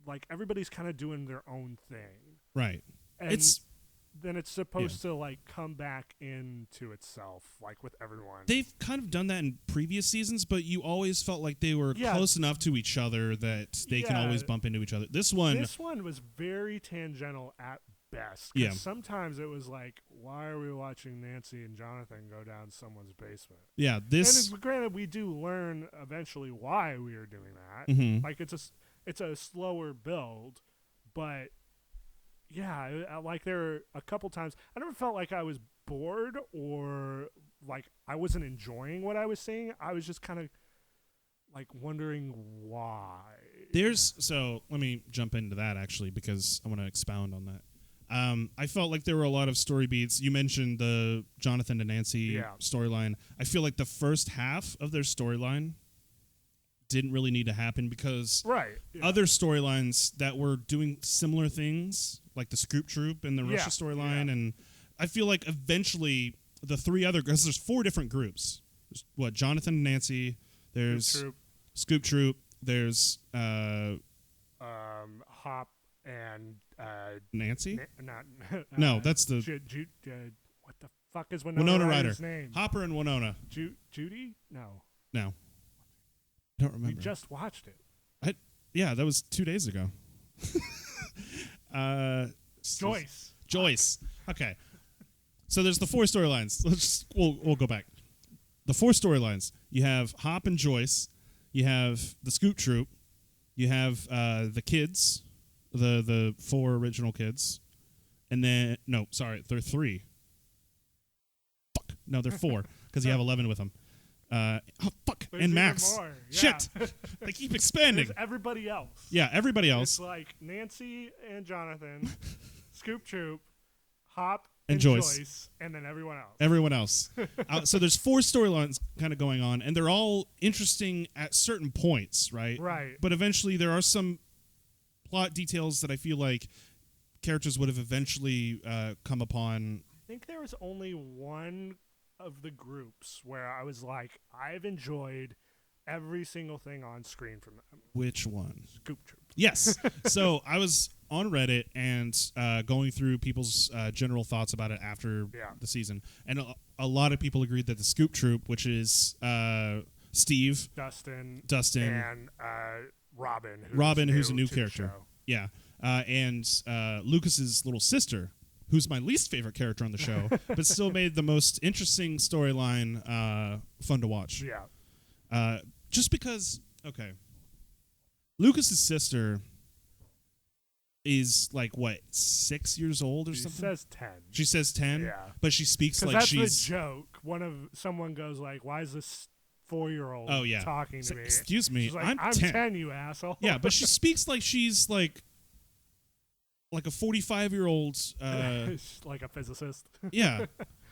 like everybody's kind of doing their own thing, right? And it's supposed to like come back into itself, like with everyone. They've kind of done that in previous seasons, but you always felt like they were close enough to each other that they can always bump into each other. This one was very tangential at best. Yeah. Sometimes it was like, why are we watching Nancy and Jonathan go down someone's basement? Yeah. And granted, we do learn eventually why we are doing that. Mm-hmm. Like it's a slower build, but. Yeah, like there were a couple times I never felt like I was bored or like I wasn't enjoying what I was seeing. I was just kind of like wondering why. So let me jump into that actually, because I want to expound on that. I felt like there were a lot of story beats. You mentioned the Jonathan and Nancy storyline. I feel like the first half of their storyline didn't really need to happen because other storylines that were doing similar things, like the Scoop Troop and the Russia storyline, and I feel like eventually the three other, because there's 4 different groups. There's, Jonathan and Nancy, there's Scoop Troop, there's Hop and Nancy? No, that's the what the fuck is Winona Ryder's name? Hopper and Winona. Judy? No. I don't remember. We just watched it. That was 2 days ago. Joyce. Okay. So there's the 4 storylines. We'll go back. The 4 storylines. You have Hop and Joyce. You have the Scoop Troop. You have the kids, the 4 original kids, and then they're 3. Fuck, no, they're 4 because you have 11 with them. Fuck, There's and even Max. more. Yeah. Shit, they keep expanding. There's everybody else. Yeah, everybody It's else. like Nancy and Jonathan, Scoop Troop, Hop And Joyce. and then everyone else. Everyone else. So there's 4 storylines kind of going on, and they're all interesting at certain points, right? Right. But eventually there are some plot details that I feel like characters would have eventually come upon. I think there was only one of the groups where I was like, I've enjoyed every single thing on screen from them. Which one? Scoop Troop. Yes. So I was on Reddit and going through people's general thoughts about it after the season, and a lot of people agreed that the Scoop Troop, which is Steve, Dustin, and Robin, who's a new to the character. show. Yeah, and Lucas's little sister, who's my least favorite character on the show, but still made the most interesting storyline fun to watch. Yeah. Just because, okay, Lucas's sister is like, what, 6 years old or She something? says 10. She says 10? Yeah. But she speaks like that's she's... the joke. Someone goes like, why is this 4-year-old talking to me? Excuse me, She's like, I'm 10, you asshole. Yeah, but she speaks like she's like a 45-year-old... like a physicist. Yeah,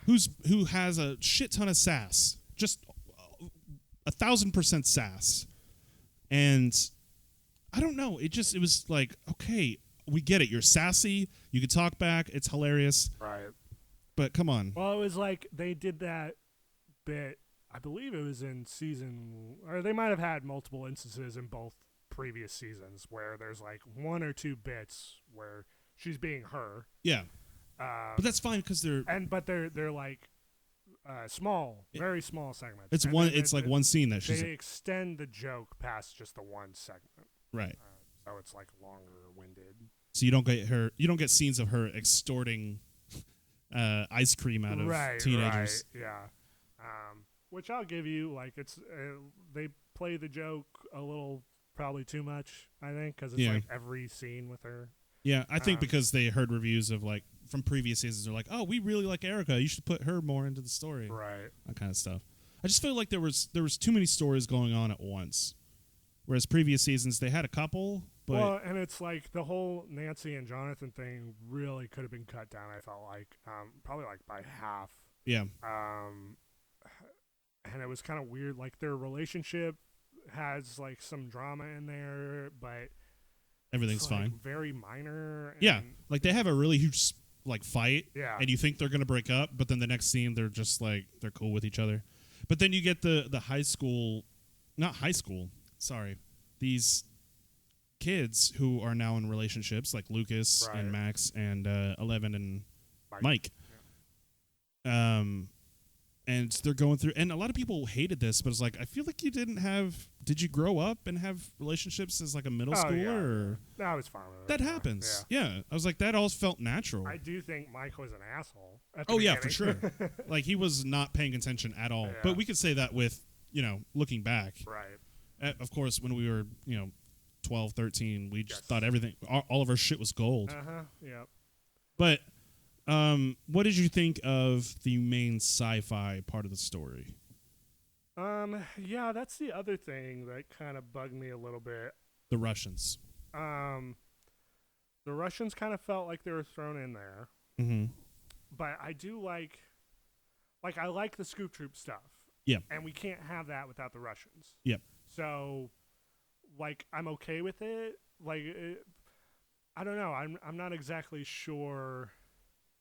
who has a shit ton of sass. Just 1,000% sass. And I don't know. It was like, okay, we get it. You're sassy. You can talk back. It's hilarious. Right. But come on. Well, it was like they did that bit. I believe it was in season, or they might have had multiple instances in both previous seasons where there's like 1 or 2 bits where she's being her. Yeah. But that's fine because they're like small, very small segments. It's like one scene that she's. They extend the joke past just the one segment. Right. So it's like longer winded. So you don't get scenes of her extorting ice cream out of teenagers. Right. Yeah. Which I'll give you, like it's they play the joke a little probably too much, I think, because it's like every scene with her. Yeah, I think because they heard reviews of like from previous seasons, they're like, "Oh, we really like Erica. You should put her more into the story." Right. That kind of stuff. I just feel like there was too many stories going on at once, whereas previous seasons they had a couple. But well, and it's like the whole Nancy and Jonathan thing really could have been cut down. I felt like probably like by half. Yeah. And it was kind of weird. Like their relationship has like some drama in there, but everything's like fine. Very minor. Yeah, like they have a really huge like fight. Yeah. And you think they're gonna break up, but then the next scene they're just like they're cool with each other. But then you get the not high school. Sorry, these kids who are now in relationships like Lucas and Max and 11 and Mike. Yeah. And they're going through, and a lot of people hated this, but it's like, I feel like did you grow up and have relationships as like a middle schooler? Yeah. Or? No, I was fine with it. That happens. Yeah. I was like, that all felt natural. I do think Mike was an asshole. At the oh, beginning. yeah, for sure. Like, he was not paying attention at all. Yeah. But we could say that with, looking back. Right. Of course, when we were, 12, 13, we just thought everything, all of our shit was gold. Uh-huh, yeah. But what did you think of the main sci-fi part of the story? Yeah, that's the other thing that kind of bugged me a little bit. The Russians. The Russians kind of felt like they were thrown in there. Mm-hmm. But I do like I like the Scoop Troop stuff. Yeah. And we can't have that without the Russians. Yep. So, I'm okay with it. I don't know. I'm not exactly sure.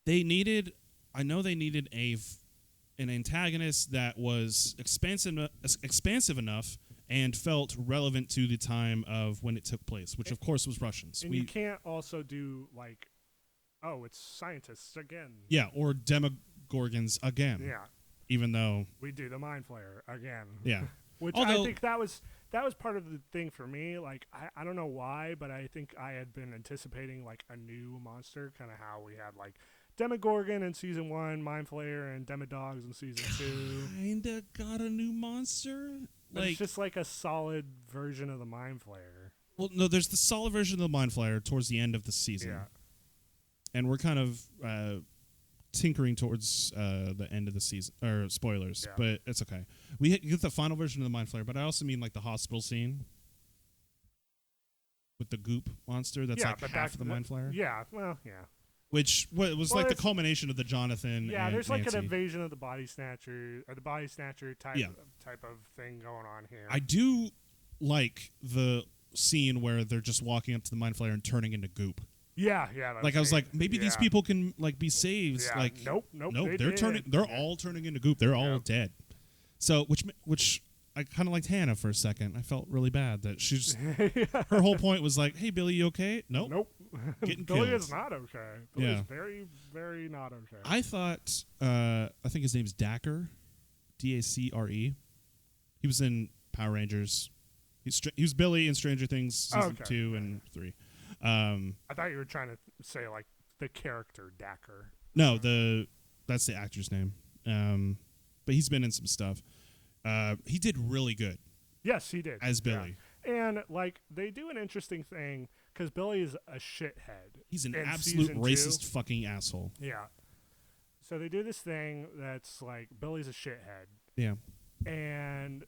They needed an antagonist that was expansive enough and felt relevant to the time of when it took place, which of course was Russians. And you can't also do it's scientists again. Yeah, or Demogorgons again. Yeah. Even though we do the Mind Flayer again. Yeah. Which I think that was part of the thing for me. I don't know why, but I think I had been anticipating a new monster, kind of how we had Demogorgon in season 1, Mind Flayer and Demodogs in season 2. Kinda got a new monster. But it's just like a solid version of the Mind Flayer. Well, no, there's the solid version of the Mind Flayer towards the end of the season. Yeah. And we're kind of tinkering towards the end of the season, or spoilers, but it's okay. We get the final version of the Mind Flayer, but I also mean like the hospital scene with the goop monster that's like half of the Mind Flayer. Yeah, well, yeah. Which was like the culmination of the Jonathan. Yeah, and there's like Nancy. an invasion of the Body Snatcher, or the Body Snatcher type of thing going on here. I do like the scene where they're just walking up to the Mind Flayer and turning into goop. Yeah. Like I was like, maybe these people can like be saved. Yeah. Like nope. They're turning. They're all turning into goop. They're all dead. So which I kind of liked Hannah for a second. I felt really bad that she's her whole point was like, hey Billy, you okay? Nope. Getting Billy killed. is not okay. Billy's very, very not okay. I thought I think his name's Dacker, Dacre. He was in Power Rangers. He was Billy in Stranger Things season 2 and 3. I thought you were trying to say like the character Dacker. No, that's the actor's name. But he's been in some stuff. He did really good. Yes, he did as Billy. Yeah. And like they do an interesting thing because Billy is a shithead. He's an absolute racist fucking asshole. Yeah. So they do this thing that's like Billy's a shithead. Yeah. And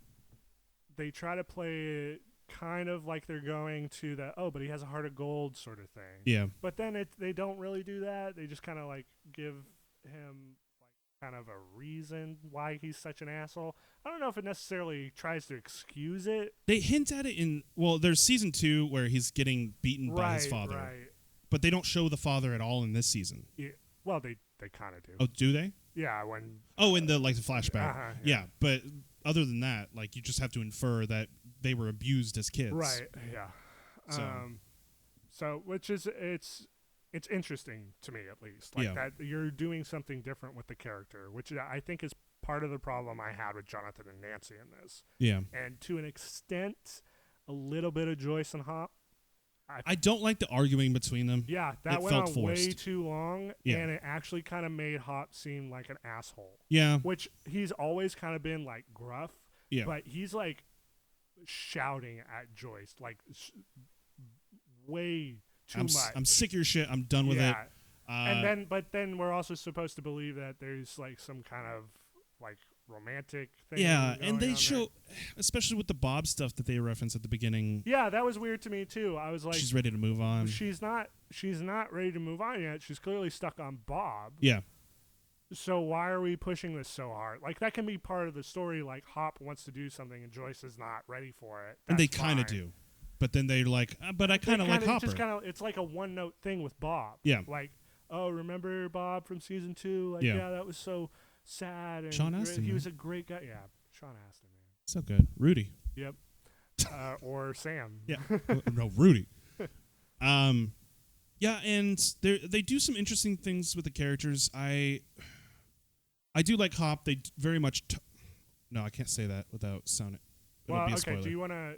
they try to play it kind of like they're going to the but he has a heart of gold sort of thing. Yeah. But then they don't really do that. They just kind of like give him like kind of a reason why he's such an asshole. I don't know if it necessarily tries to excuse it. They hint at it there's season 2 where he's getting beaten by his father. Right. But they don't show the father at all in this season. Yeah. Well, they kind of do. Oh, do they? Yeah, when in the like the flashback. Yeah, but other than that, like you just have to infer that they were abused as kids. Right. Yeah. So which is it's interesting to me at least, like that you're doing something different with the character, which I think is part of the problem I had with Jonathan and Nancy in this. Yeah. And to an extent, a little bit of Joyce and Hop. I don't like the arguing between them. Yeah, that went on way too long, and it actually kind of made Hop seem like an asshole. Yeah. Which he's always kind of been like gruff, but he's like shouting at Joyce like way too much. I'm sick of your shit. I'm done with it. But then we're also supposed to believe that there's like some kind of like romantic thing. Yeah, and they show, especially with the Bob stuff that they reference at the beginning. Yeah, that was weird to me too. I was like, she's ready to move on. She's not ready to move on yet. She's clearly stuck on Bob. Yeah. So why are we pushing this so hard? Like that can be part of the story. Like Hop wants to do something and Joyce is not ready for it. And they kind of do, but then they're like, but I kind of like Hopper. It's like a one note thing with Bob. Yeah. Like, oh, remember Bob from season 2? Like, yeah, that was so sad. And Sean Astin. He was a great guy. Yeah, Sean Astin, man. So good. Rudy. Yep. Or Sam. Yeah. No, Rudy. Yeah, and they do some interesting things with the characters. I do like Hop. They very much. No, I can't say that without sounding. Well, okay. Spoiler. Do you want to,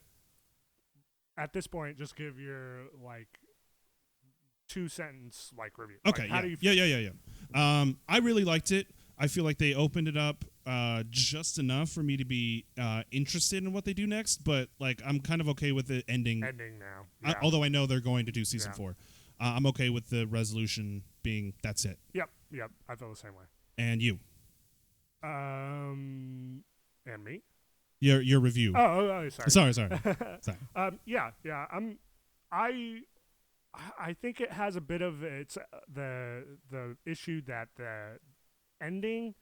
at this point, just give your like 2-sentence like review? Okay. Like, how do you feel? Yeah. I really liked it. I feel like they opened it up just enough for me to be interested in what they do next. But like, I'm kind of okay with the ending. Ending now. Yeah. Although I know they're going to do season 4. I'm okay with the resolution being that's it. Yep. I feel the same way. And you? And me? Your review. Oh, sorry. Sorry. Yeah. I think it has a bit of the issue that the ending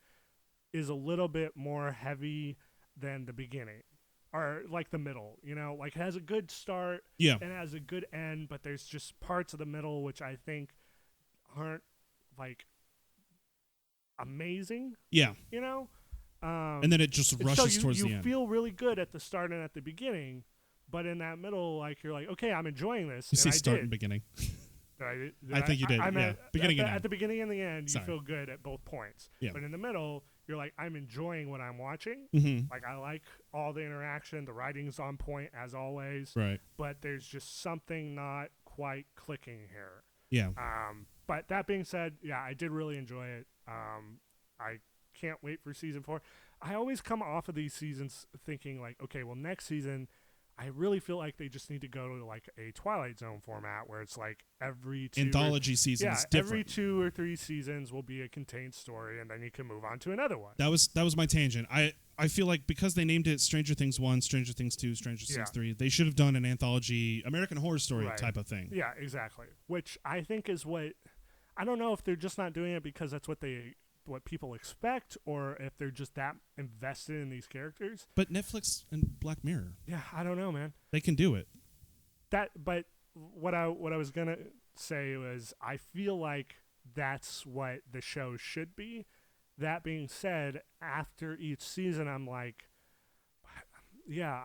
is a little bit more heavy than the beginning, or like the middle. You know, like it has a good start, and it has a good end, but there's just parts of the middle which I think aren't like amazing. Yeah. You know. And then it just rushes towards the end. You feel really good at the start and at the beginning, but in that middle, like you're like, okay, I'm enjoying this. You say start and beginning. I think you did. Beginning and end. At the beginning and the end, you feel good at both points. Yeah. But in the middle, you're like, I'm enjoying what I'm watching. Mm-hmm. Like I like all the interaction. The writing's on point as always. Right. But there's just something not quite clicking here. Yeah. But that being said, yeah, I did really enjoy it. I can't wait for season 4. I always come off of these seasons thinking like, okay, well, next season, I really feel like they just need to go to like a Twilight Zone format where it's like every anthology seasons. Different. Every 2 or 3 seasons will be a contained story, and then you can move on to another one. That was my tangent. I feel like because they named it Stranger Things 1, Stranger Things 2, Stranger Things 3, they should have done an anthology American Horror Story type of thing. Yeah, exactly. Which I think is what, I don't know if they're just not doing it because that's what people expect, or if they're just that invested in these characters. But Netflix and Black Mirror. Yeah, I don't know, man. They can do it. But what I was gonna say was I feel like that's what the show should be. That being said, after each season, I'm like, yeah,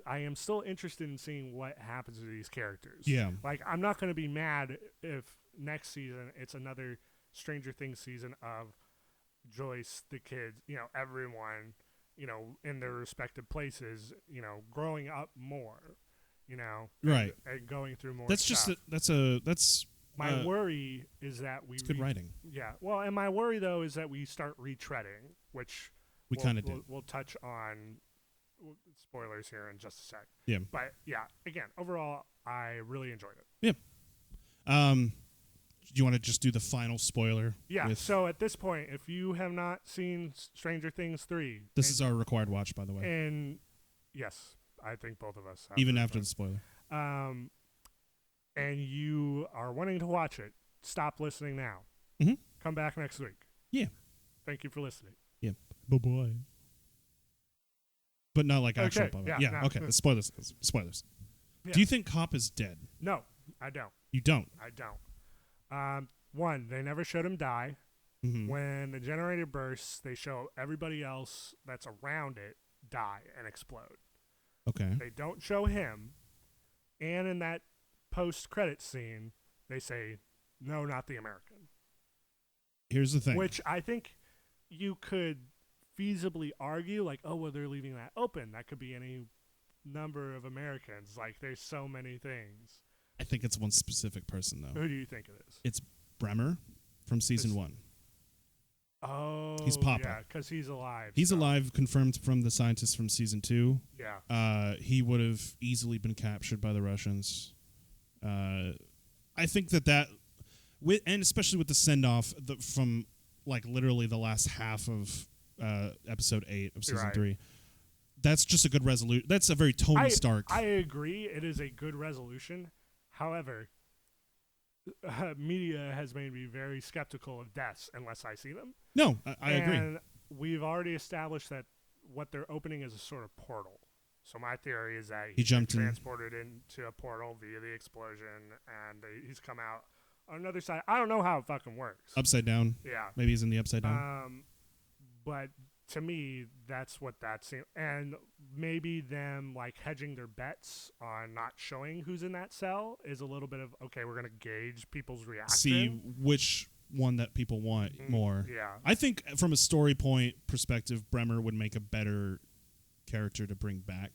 I am still interested in seeing what happens to these characters. Yeah. Like, I'm not going to be mad if next season it's another Stranger Things season of Joyce, the kids, everyone, in their respective places, growing up more, right, and going through more. That's stuff. that's my worry is that it's good writing. Yeah. Well, and my worry though is that we start retreading, which we kind of did. We'll touch on spoilers here in just a sec. Yeah. But yeah, again, overall, I really enjoyed it. Yeah. Do you want to just do the final spoiler? Yeah. So at this point, if you have not seen Stranger Things 3, this is our required watch, by the way. And yes, I think both of us have. Even after the spoiler. And you are wanting to watch it, stop listening now. Mm-hmm. Come back next week. Yeah. Thank you for listening. Yeah. Bye-bye. But not like actual bye-bye. Yeah. No. Okay. Spoilers. Yeah. Do you think Cop is dead? No, I don't. You don't? I don't. One, they never showed him die. Mm-hmm. When the generator bursts, they show everybody else that's around it die and explode. Okay. They don't show him. And in that post-credit scene, they say, no, not the American. Here's the thing. Which I think you could feasibly argue, like, oh, well, they're leaving that open. That could be any number of Americans. Like, there's so many things. I think it's one specific person, though. Who do you think it is? It's Bremer from season 1. Oh, he's Papa. Yeah, because he's alive. He's alive, confirmed from the scientists from season 2. Yeah. He would have easily been captured by the Russians. I think that and especially with the send-off from, like, literally the last half of episode 8 of season 3, that's just a good resolution. That's a very Tony Stark. I agree. It is a good resolution. However, media has made me very skeptical of deaths unless I see them. No, I agree. And we've already established that what they're opening is a sort of portal. So my theory is that he jumped transported into a portal via the explosion, and he's come out on another side. I don't know how it fucking works. Upside down. Yeah. Maybe he's in the upside down. But to me, that's what that seems. And maybe them like hedging their bets on not showing who's in that cell is a little bit of, okay, we're going to gauge people's reaction. See which one that people want more. Yeah. I think from a story point perspective, Bremer would make a better character to bring back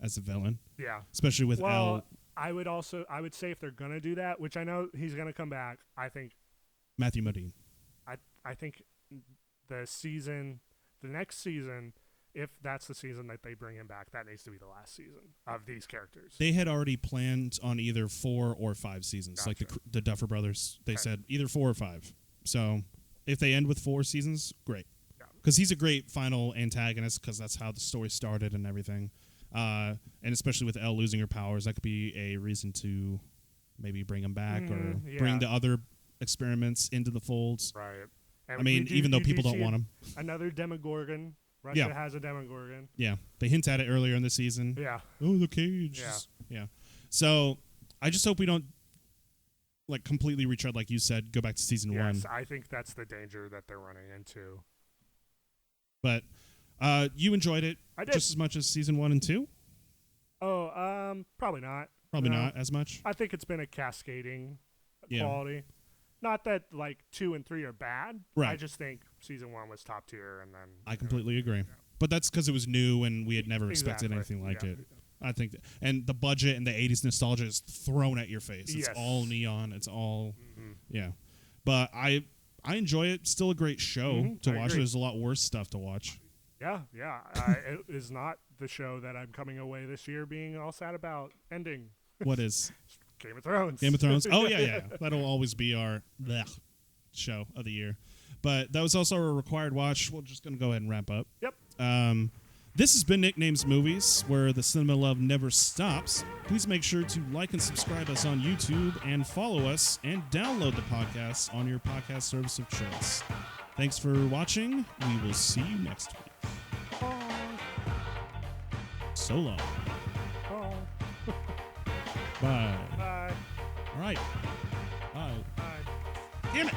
as a villain. Yeah. Especially with Elle. I would say if they're going to do that, which I know he's going to come back, I think Matthew Modine. I think the next season, if that's the season that they bring him back, that needs to be the last season of these characters. They had already planned on either 4 or 5 seasons. Gotcha. Like the Duffer Brothers. They said either 4 or 5. So if they end with 4 seasons, great. Because he's a great final antagonist because that's how the story started and everything. And especially with Elle losing her powers, that could be a reason to maybe bring him back or bring the other experiments into the folds. Right. And I mean, even though people don't want him. Another Demogorgon. Russia has a Demogorgon. Yeah. They hint at it earlier in the season. Yeah. Oh, the cage. Yeah. So I just hope we don't like completely retread, like you said, go back to season 1. Yes, I think that's the danger that they're running into. But you enjoyed it just as much as season 1 and 2? Oh, probably not. Probably not as much? I think it's been a cascading quality. Not that like 2 and 3 are bad. Right. I just think season 1 was top tier, and then I completely agree. Yeah. But that's because it was new and we had never expected anything like it. I think, and the budget and the '80s nostalgia is thrown at your face. It's all neon. It's all, But I enjoy it. Still a great show to I watch. agree. There's a lot worse stuff to watch. Yeah. It is not the show that I'm coming away this year being all sad about ending. What is Game of Thrones. Game of Thrones? Oh yeah. That'll always be our show of the year. But that was also a required watch. We're just gonna go ahead and wrap up. Yep. This has been Nicknames Movies, where the cinema love never stops. Please make sure to like and subscribe us on YouTube and follow us and download the podcast on your podcast service of choice. Thanks for watching. We will see you next week. So long. Bye. Bye. All right. Bye. Bye. Damn it.